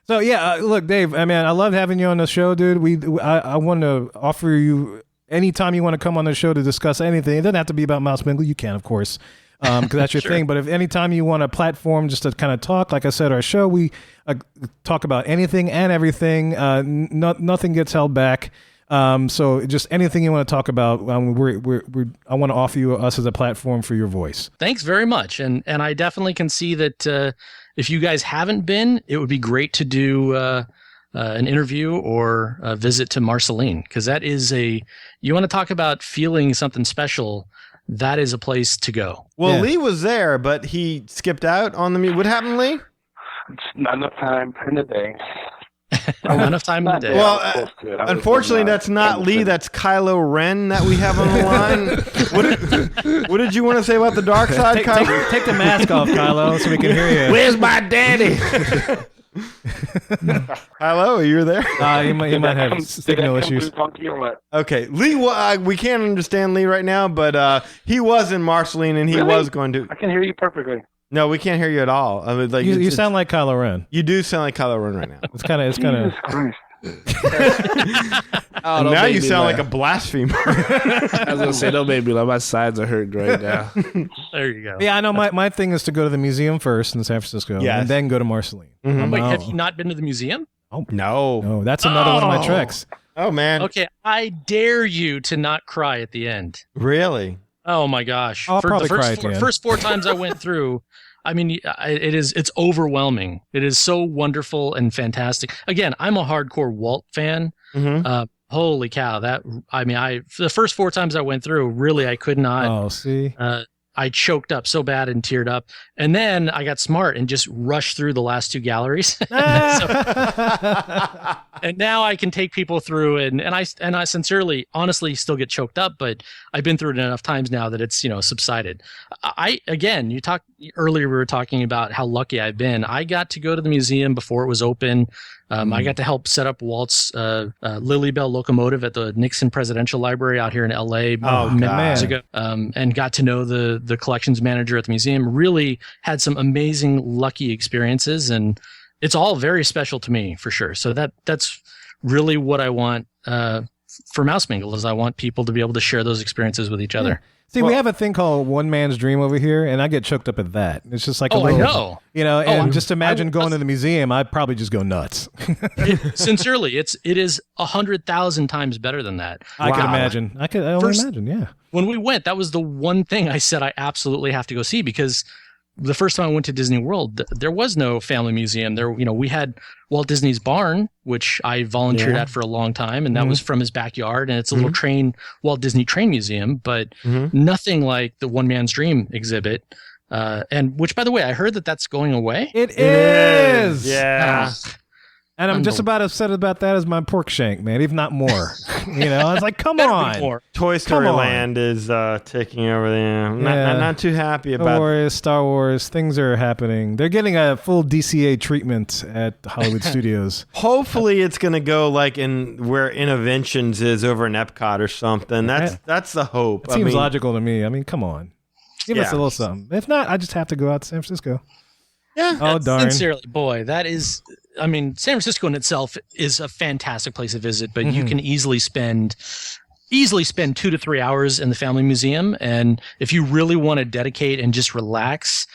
So look, Dave. I mean, I love having you on the show, dude. I want to offer you anytime you want to come on the show to discuss anything. It doesn't have to be about Mouse Mingle. You can, of course, because that's your thing. But if anytime you want a platform just to kind of talk, like I said, our show, we talk about anything and everything. Nothing gets held back. So just anything you want to talk about, I want to offer you us as a platform for your voice. Thanks very much. And I definitely can see that if you guys haven't been, it would be great to do an interview or a visit to Marceline, because that is you want to talk about feeling something special. That is a place to go. Well, Lee was there, but he skipped out on the meet. What happened, Lee? It's not enough time in the day. Not enough time in the day. Well, unfortunately, that's not Lee. That's Kylo Ren that we have on the line. What did you want to say about the dark side, Kylo? Take the mask off, Kylo, so we can hear you. Where's my daddy? Kylo, are you there? He might have signal issues. Okay, Lee. We can't understand Lee right now, but he was in Marceline, and he was going to. I can hear you perfectly. No, we can't hear you at all. I mean, like you sound like Kylo Ren. You do sound like Kylo Ren right now. It's kind of. Oh, Now you sound like a blasphemer. I was gonna say, don't make me laugh. My sides are hurting right now. There you go. Yeah, I know. My thing is to go to the museum first in San Francisco, Yes. and then go to Marceline. Mhm. Wait, have you not been to the museum? No. No, that's another one of my treks. Oh, man. Okay, I dare you to not cry at the end. Really? Oh my gosh! I'll probably the cry at the end. first 4 times I went through, I mean, it's overwhelming. It is so wonderful and fantastic. Again, I'm a hardcore Walt fan. Mm-hmm. Holy cow! The first 4 times I went through, really, I could not. Oh, see. I choked up so bad and teared up, and then I got smart and just rushed through the last 2 galleries. And now I can take people through, and I sincerely, honestly, still get choked up, but I've been through it enough times now that it's subsided. You talked earlier. We were talking about how lucky I've been. I got to go to the museum before it was open. I got to help set up Walt's Lily Bell locomotive at the Nixon Presidential Library out here in LA many years ago, and got to know the collections manager at the museum. Really had some amazing, lucky experiences, and it's all very special to me for sure. So that's really what I want for Mouse Mingle, is I want people to be able to share those experiences with each other. See, we have a thing called one man's dream over here, and I get choked up at that. It's just like I know. And just imagine going to the museum, I'd probably just go nuts. Sincerely, it is 100,000 times better than that. I can imagine. I only imagine, yeah. When we went, that was the one thing I said I absolutely have to go see, because the first time I went to Disney World, there was no family museum. We had Walt Disney's barn, which I volunteered at for a long time, and that was from his backyard, and it's a little Walt Disney train museum, but nothing like the One Man's Dream exhibit. And which, by the way, I heard that's going away. It is. Yeah. And I'm just about upset about that as my pork shank, man, if not more. I was like, come on. Toy Story Land is taking over there. Not too happy about Star Wars, things are happening. They're getting a full DCA treatment at Hollywood Studios. Hopefully it's going to go like in where Innovations is over in Epcot or something. That's the hope. It seems logical to me. I mean, come on. Give us a little something. If not, I just have to go out to San Francisco. Yeah. Oh, darn. Sincerely, boy, that is... I mean, San Francisco in itself is a fantastic place to visit, but you can easily spend 2 to 3 hours in the Family Museum. And if you really want to dedicate and just relax,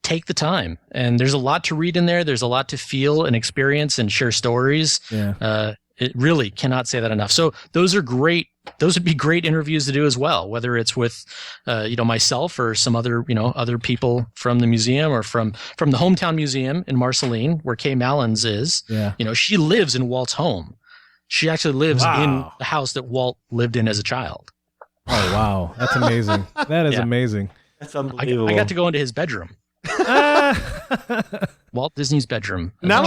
take the time. And there's a lot to read in there. There's a lot to feel and experience and share stories. Yeah. It really cannot say that enough. So those are great. Those would be great interviews to do as well, whether it's with, myself or some other, other people from the museum or from the hometown museum in Marceline, where Kay Mallins is. Yeah. She lives in Walt's home. She actually lives in the house that Walt lived in as a child. Oh, wow. That's amazing. That is amazing. That's unbelievable. I got to go into his bedroom. Walt Disney's bedroom. Not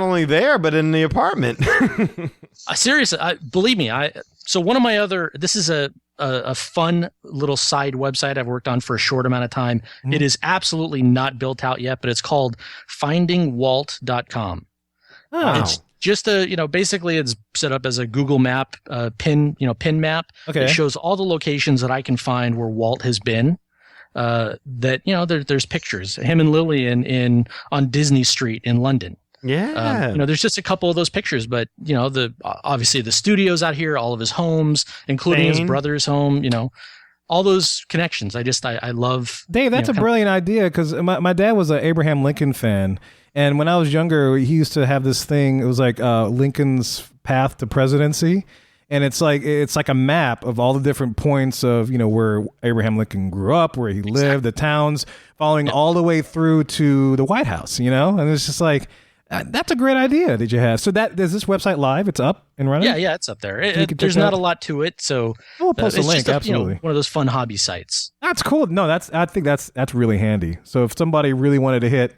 only there, but in the apartment. Seriously, believe me. So one of my other, this is a fun little side website I've worked on for a short amount of time. It is absolutely not built out yet, but it's called findingwalt.com. Oh. It's just basically it's set up as a Google map, pin map. Okay. It shows all the locations that I can find where Walt has been. There's pictures, him and Lillian on Disney Street in London. Yeah. There's just a couple of those pictures, but obviously the studios out here, all of his homes, including his brother's home, all those connections. I love. Dave, that's a brilliant idea, because my dad was an Abraham Lincoln fan. And when I was younger, he used to have this thing. It was like Lincoln's path to presidency. And it's like a map of all the different points of, where Abraham Lincoln grew up, where he lived, the towns, following all the way through to the White House, And it's just like, that's a great idea that you have. So is this website live? It's up and running? Yeah, it's up there. There's not a lot to it, so we'll post a link. Just absolutely, one of those fun hobby sites. That's cool. No, I think that's really handy. So if somebody really wanted to hit,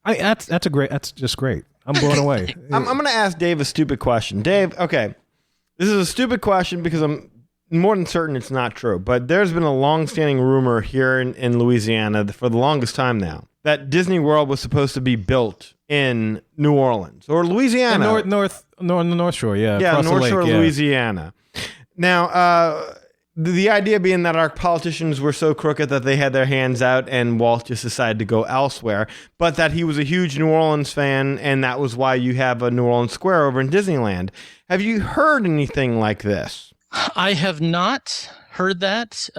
that's just great. I'm blown away. I'm going to ask Dave a stupid question. Dave, okay, this is a stupid question because I'm more than certain it's not true, but there's been a long-standing rumor here in Louisiana for the longest time now that Disney World was supposed to be built in New Orleans or Louisiana. On the North Shore, yeah. Yeah, across the North lake, Shore, yeah. Louisiana. Now, The idea being that our politicians were so crooked that they had their hands out and Walt just decided to go elsewhere, but that he was a huge New Orleans fan, and that was why you have a New Orleans Square over in Disneyland. Have you heard anything like this? I have not heard that.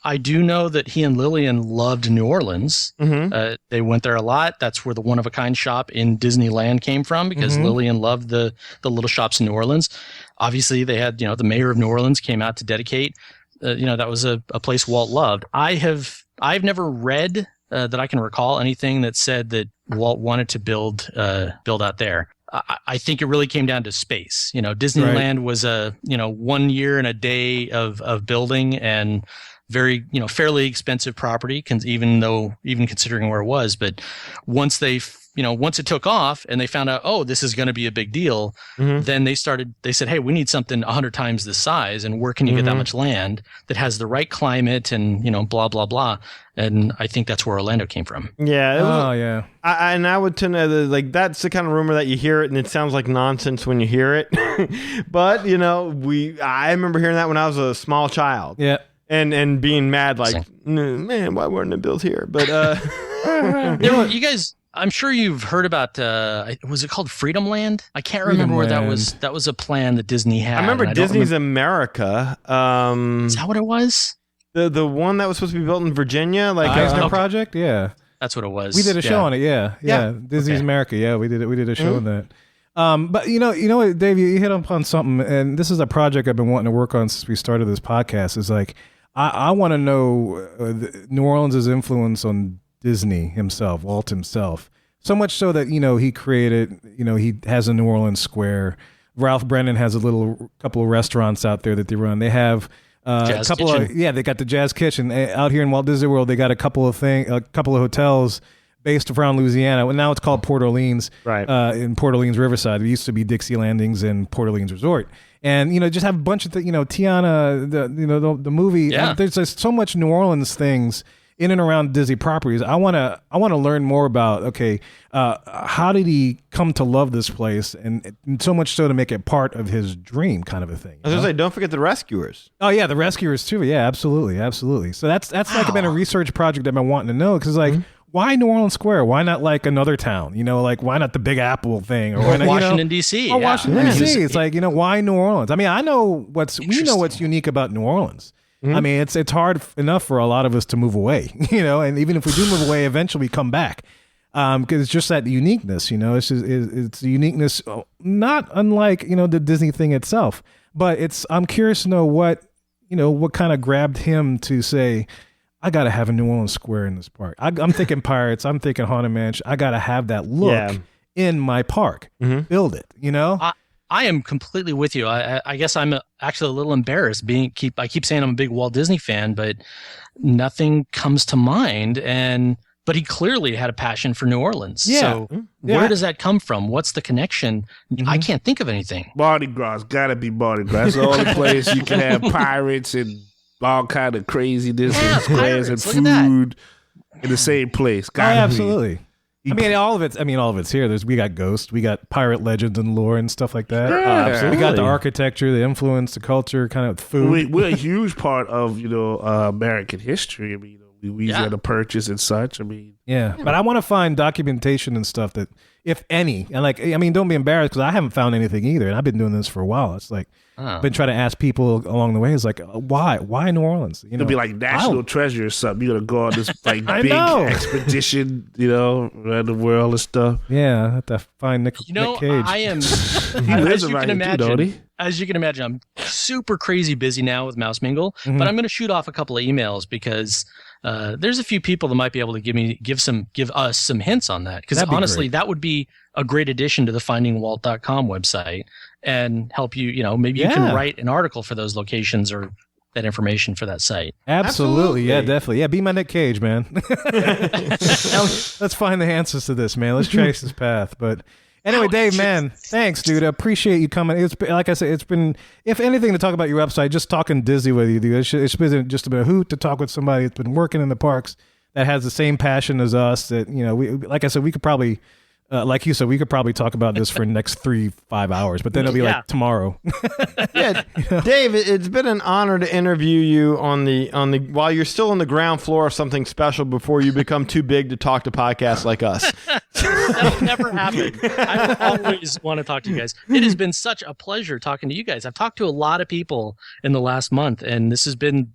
I do know that he and Lillian loved New Orleans. They went there a lot. That's where the one-of-a-kind shop in Disneyland came from, because Lillian loved the little shops in New Orleans. Obviously, they had, the mayor of New Orleans came out to dedicate. That was a place Walt loved. I've never read that I can recall anything that said that Walt wanted to build out there. I think it really came down to space. Disneyland was a 1 year and a day of building, and very fairly expensive property, even considering where it was. But once once it took off and they found out, oh, this is going to be a big deal, then they said, hey, we need something 100 times this size, and where can you get that much land that has the right climate and blah blah blah. And I think that's where Orlando came from. Yeah. Yeah. I would tend to that's the kind of rumor that you hear it and it sounds like nonsense when you hear it. But I remember hearing that when I was a small child. Yeah. And being mad, man, why weren't it built here? But you guys, I'm sure you've heard about. Was it called Freedom Land? I can't remember where that was. That was a plan that Disney had. I remember Disney's America. Is that what it was? The one that was supposed to be built in Virginia, Eisner Project. Yeah, that's what it was. We did a show on it. Yeah. Disney's America. Yeah, we did it. We did a show on that. But you know what, Dave, you hit upon something, and this is a project I've been wanting to work on since we started this podcast. Is I want to know New Orleans' influence on Disney himself, Walt himself. So much so that, he created, he has a New Orleans Square. Ralph Brennan has a couple of restaurants out there that they run. They have a couple Kitchen. they got the Jazz Kitchen. Out here in Walt Disney World, they got a couple of hotels based around Louisiana. Well, now it's called Port Orleans, right? In Port Orleans Riverside. It used to be Dixie Landings and Port Orleans Resort. And, just have a bunch of, Tiana, the movie. Yeah. There's just so much New Orleans things in and around Disney properties. I want to learn more about, how did he come to love this place? And so much so to make it part of his dream kind of a thing. I was going to say, don't forget the Rescuers. Oh, yeah, the Rescuers too. Yeah, absolutely. Absolutely. So that's been a research project I've been wanting to know, because why New Orleans Square? Why not another town? Why not the Big Apple thing? Or why not, Washington, D.C. Or Washington, D.C. It's why New Orleans? I mean, we know what's unique about New Orleans. I mean, it's hard enough for a lot of us to move away, and even if we do move away, eventually we come back. Because it's just that uniqueness, it's the uniqueness, not unlike, the Disney thing itself, but I'm curious to know what kind of grabbed him to say, I got to have a New Orleans Square in this park. I'm thinking Pirates. I'm thinking Haunted Mansion. I got to have that look in my park. Build it, I am completely with you. I guess I'm actually a little embarrassed. I keep saying I'm a big Walt Disney fan, but nothing comes to mind. But he clearly had a passion for New Orleans. Yeah. So where does that come from? What's the connection? I can't think of anything. Mardi Gras. Gotta be Mardi Gras. That's the only place you can have pirates and all kind of craziness and squares and food in the same place. Absolutely. All of it's here. We got Ghost, we got pirate legends and lore and stuff like that. Absolutely. We got the architecture, the influence, the culture, kind of food. We're a huge part of American history. I mean, Louisiana Purchase and such. But I want to find documentation and stuff that, if any, and don't be embarrassed, because I haven't found anything either, and I've been doing this for a while. It's been trying to ask people along the way. It's why New Orleans? It'll be like national treasure or something. You're gonna go on this big expedition, around the world and stuff. Yeah, I have to find Nick Cage. I am. He lives around here too, don't he? As you can imagine, I'm super crazy busy now with Mouse Mingle, but I'm going to shoot off a couple of emails because there's a few people that might be able to give us some hints on that. Because honestly, that would be a great addition to the FindingWalt.com website and help you. Maybe you can write an article for those locations or that information for that site. Absolutely. Yeah, definitely. Yeah, be my Nick Cage, man. Let's find the answers to this, man. Let's trace this path. But anyway, Dave, man, thanks, dude. I appreciate you coming. It's been, like I said, it's been, if anything, to talk about your website, just talking Disney with you, dude. It's been just a hoot to talk with somebody that's been working in the parks that has the same passion as us. That we, like I said, we could probably like you said, we could probably talk about this for the next 3-5 hours, but then it'll be like tomorrow. Yeah, Dave, it's been an honor to interview you on the while you're still on the ground floor of something special before you become too big to talk to podcasts like us. That'll never happen. I always want to talk to you guys. It has been such a pleasure talking to you guys. I've talked to a lot of people in the last month, and this has been,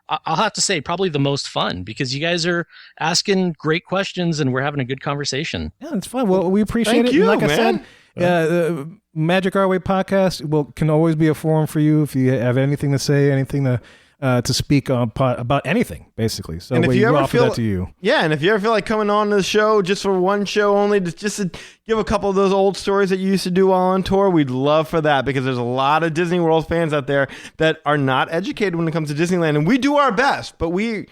I'll have to say, probably the most fun because you guys are asking great questions and we're having a good conversation. Yeah, it's fun. Well, we appreciate it. You, and like man. I said, Magic Our Way podcast can always be a forum for you if you have anything to say, anything to speak on about anything, basically. So and if you ever offer feel that to you. Yeah, and if you ever feel like coming on to the show just for one show only, just to give a couple of those old stories that you used to do while on tour, we'd love for that because there's a lot of Disney World fans out there that are not educated when it comes to Disneyland, and we do our best, but we're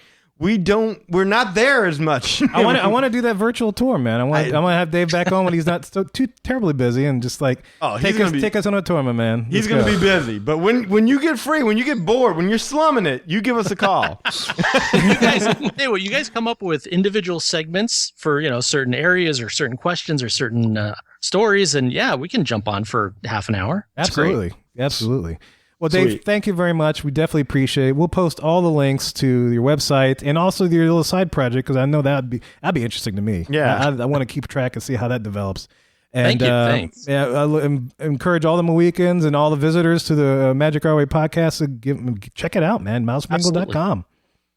not there as much. I want to do that virtual tour, man. I want to have Dave back on when he's not too terribly busy and just like take us on a tour, my man. He's going to be busy, but when you get free, when you get bored, when you're slumming it, you give us a call. You guys come up with individual segments for certain areas or certain questions or certain stories, and we can jump on for half an hour. That's Absolutely, great. Absolutely. Well, Dave, Sweet. Thank you very much. We definitely appreciate it. We'll post all the links to your website and also your little side project because I know that'd be interesting to me. Yeah, I want to keep track and see how that develops. And, Thank you. Thanks. Yeah, I encourage all the MOWicans and all the visitors to the Magic Our Way podcast to check it out, man. MouseMingle.com.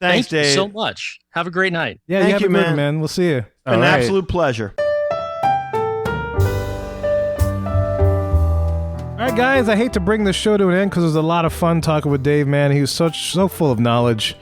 Thanks, Thank you Dave. so much. Have a great night. Yeah, Thank you have you, a good man. one, man. We'll see you. An absolute pleasure. All right, guys, I hate to bring this show to an end because it was a lot of fun talking with Dave, man. He was so full of knowledge,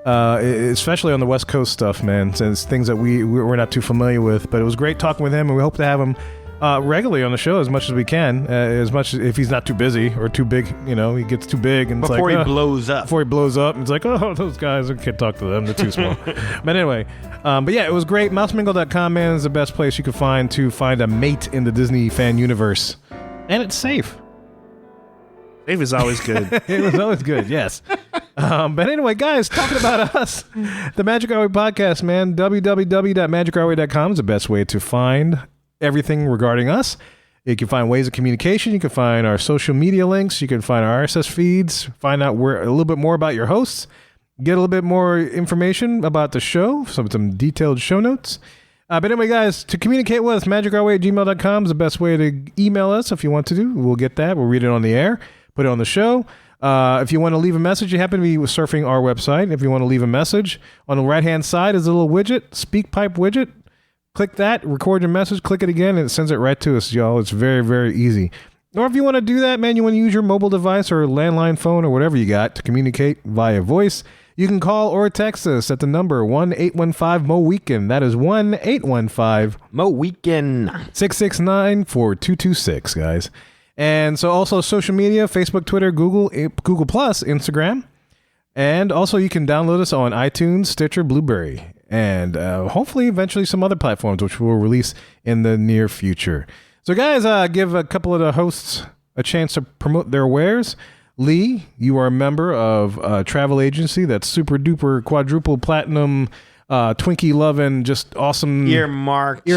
especially on the West Coast stuff, man, since things that we're not too familiar with. But it was great talking with him, and we hope to have him regularly on the show as much as we can, as much as if he's not too busy or too big, he gets too big. And Before he blows up. Before he blows up, and it's like, oh, those guys, I can't talk to them. They're too small. But anyway, it was great. MouseMingle.com, man, is the best place you can find a mate in the Disney fan universe. And it's safe. Dave is always good. It was always good, yes. But anyway, guys, talking about us, the Magic Our Way podcast, man, www.magicourway.com is the best way to find everything regarding us. You can find ways of communication. You can find our social media links. You can find our RSS feeds, find out a little bit more about your hosts, get a little bit more information about the show, some detailed show notes. But anyway, guys, to communicate with us, magicourway@gmail.com is the best way to email us if you want to do. We'll get that. We'll read it on the air. Put it on the show. If you want to leave a message, you happen to be surfing our website. If you want to leave a message, on the right-hand side is a little widget, SpeakPipe widget. Click that, record your message, click it again, and it sends it right to us, y'all. It's very, very easy. Or if you want to do that, man, you want to use your mobile device or landline phone or whatever you got to communicate via voice, you can call or text us at the number 1-815-MOWHOcan. That is 1-815-MOWHOcan. 669-4226, guys. And so also social media, Facebook, Twitter, Google+, Instagram. And also you can download us on iTunes, Stitcher, Blueberry, and hopefully eventually some other platforms, which we'll release in the near future. So guys, give a couple of the hosts a chance to promote their wares. Lee, you are a member of a travel agency that's super duper quadruple platinum, Twinkie loving, just awesome. Earmarked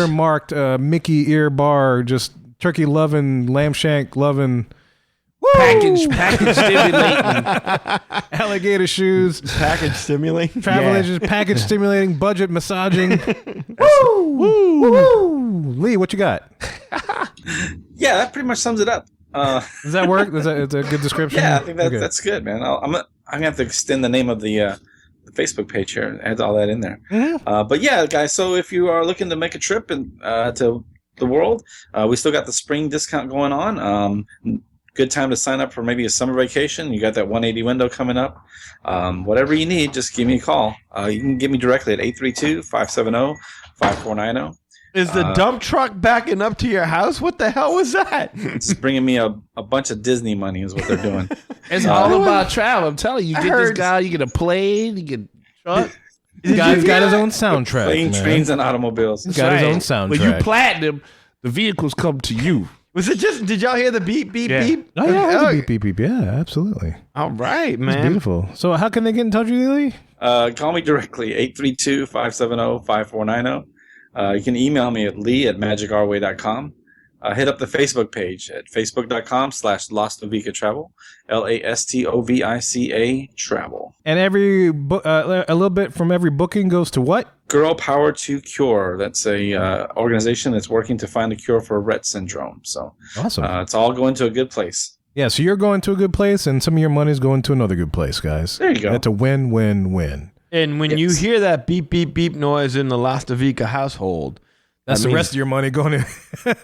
Mickey ear bar, just turkey loving, lamb shank loving. Package stimulating. Alligator shoes. package stimulating. Travel agents, package stimulating, budget massaging. Woo! Woo! Lee, what you got? Yeah, that pretty much sums it up. Does that work? Is that a good description? Yeah, I think Okay. that's good, man. I'm gonna have to extend the name of the Facebook page here and add all that in there. Mm-hmm. But yeah, guys. So if you are looking to make a trip and to the world, we still got the spring discount going on. Good time to sign up for maybe a summer vacation. You got that 180 window coming up. Whatever you need, just give me a call. You can get me directly at 832-570-5490. Is the dump truck backing up to your house? What the hell was that? It's bringing me a bunch of Disney money is what they're doing. It's all about travel. I'm telling you, you get this guy, you get a plane, you get a truck. The guy's got his own soundtrack. Plane, man. trains, and automobiles. He's got his own soundtrack. When you platinum, the vehicles come to you. Was it just? Did y'all hear the beep, beep, Yeah. beep? Oh yeah, beep, beep, beep. Yeah, absolutely. All right, It's man. beautiful. So how can they get in touch with you, Lee? Call me directly, 832-570-5490. You can email me at lee@magicourway.com. Hit up the Facebook page at facebook.com/LostOvica Travel, LASTOVICA Travel. And every a little bit from every booking goes to what? Girl Power to Cure. That's a organization that's working to find a cure for Rett syndrome. So Awesome. it's all going to a good place. Yeah, so you're going to a good place, and some of your money's going to another good place, guys. There you go. That's a win-win-win. And when you hear that beep, beep, beep noise in the Lastovica household, That's the rest of your money going to. I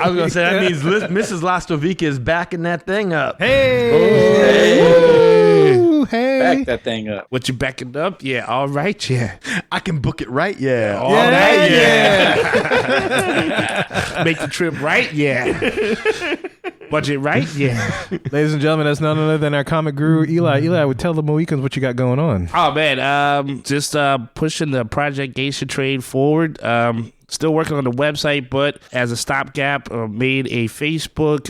was going to say, that means Mrs. Lastovica is backing that thing up. Hey! Hey! Back that thing up. What you backing up? Yeah, all right, yeah. I can book it right, yeah. All right, yeah. Make the trip right, yeah. Budget right, yeah. Ladies and gentlemen, that's none other than our comic guru, Eli. Eli, I would tell the MOWicans what you got going on. Oh, man, just pushing the Project Geisha trade forward. Still working on the website, but as a stopgap, made a Facebook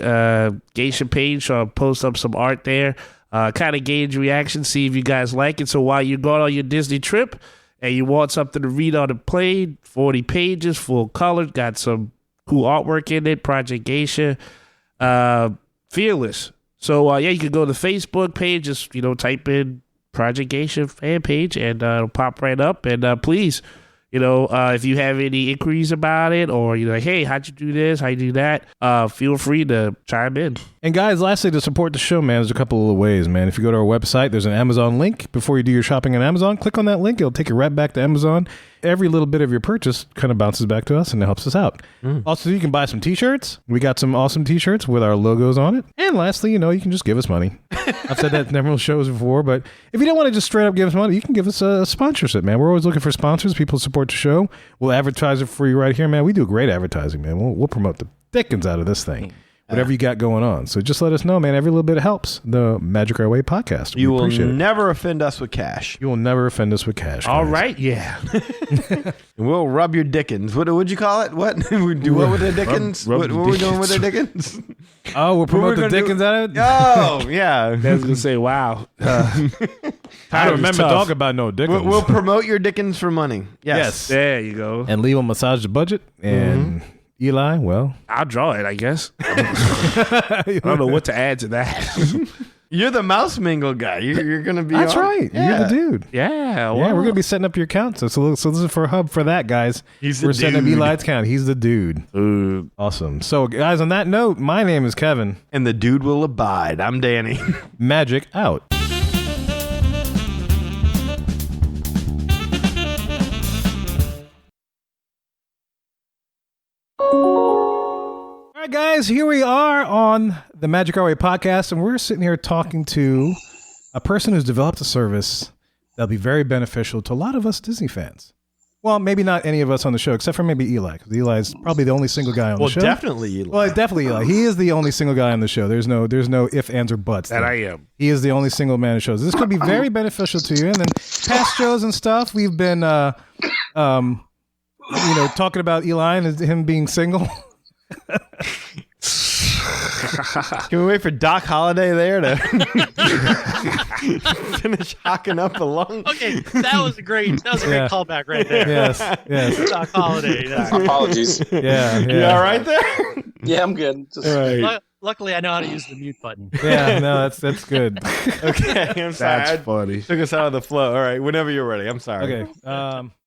Geisha page, so I'll post up some art there. Kind of gauge reaction, see if you guys like it. So while you're going on your Disney trip and you want something to read on the plane, 40 pages, full color, got some cool artwork in it, Project Geisha, Fearless. So yeah, you can go to the Facebook page, just type in Project Geisha fan page, and it'll pop right up. And please, if you have any inquiries about it, or you're like, hey, how'd you do this? How'd you do that? Feel free to chime in. And guys, lastly, to support the show, man, there's a couple of ways, man. If you go to our website, there's an Amazon link. Before you do your shopping on Amazon, click on that link. It'll take you right back to Amazon. Every little bit of your purchase kind of bounces back to us, and it helps us out. Also, you can buy some t-shirts. We got some awesome t-shirts with our logos on it. And lastly, you can just give us money. I've said that in several shows before, but if you don't want to just straight up give us money, you can give us a sponsorship, man. We're always looking for sponsors. People support the show. We'll advertise it for you right here, man. We do great advertising, man. We'll promote the dickens out of this thing. Whatever you got going on. So just let us know, man. Every little bit helps. The Magic Our Way podcast. You will never offend us with cash. You will never offend us with cash. All right, yeah. We'll rub your dickens. What would you call it? What? We do what with the dickens? What are we doing with the dickens? Oh, we'll promote the dickens out of it? Oh, yeah. I was going to say, wow. I don't remember talking about no dickens. We'll promote your dickens for money. Yes. There you go. And Lee will massage the budget. And Eli, well, I'll draw it, I guess. I don't know what to add to that. You're the mouse mingle guy. You're going to be That's right. Yeah. You're the dude. Yeah. Yeah, we're going to be setting up your account. So this is for a hub for that, guys. We're setting up Eli's account. He's the dude. Awesome. So, guys, on that note, my name is Kevin. And the dude will abide. I'm Danny. Magic out. All right, guys, here we are on the Magic Our Way podcast, and we're sitting here talking to a person who's developed a service that'll be very beneficial to a lot of us Disney fans. Well, maybe not any of us on the show, except for maybe Eli, because Eli's probably the only single guy on the show. Well, definitely Eli. Well, definitely Eli. He is the only single guy on the show. There's no ifs, ands, or buts. That I am. He is the only single man who shows. This could be very beneficial to you. And then past shows and stuff, we've been, talking about Eli and him being single. Can we wait for Doc Holliday there to finish hocking up the lung? Okay, that was a great callback right there. Yes. Doc Holliday. Apologies. Yeah. You all right there? Yeah, I'm good. Just, Luckily, I know how to use the mute button. Yeah, no, that's good. Okay, I'm sorry. That's funny. Took us out of the flow. All right, whenever you're ready. I'm sorry. Okay.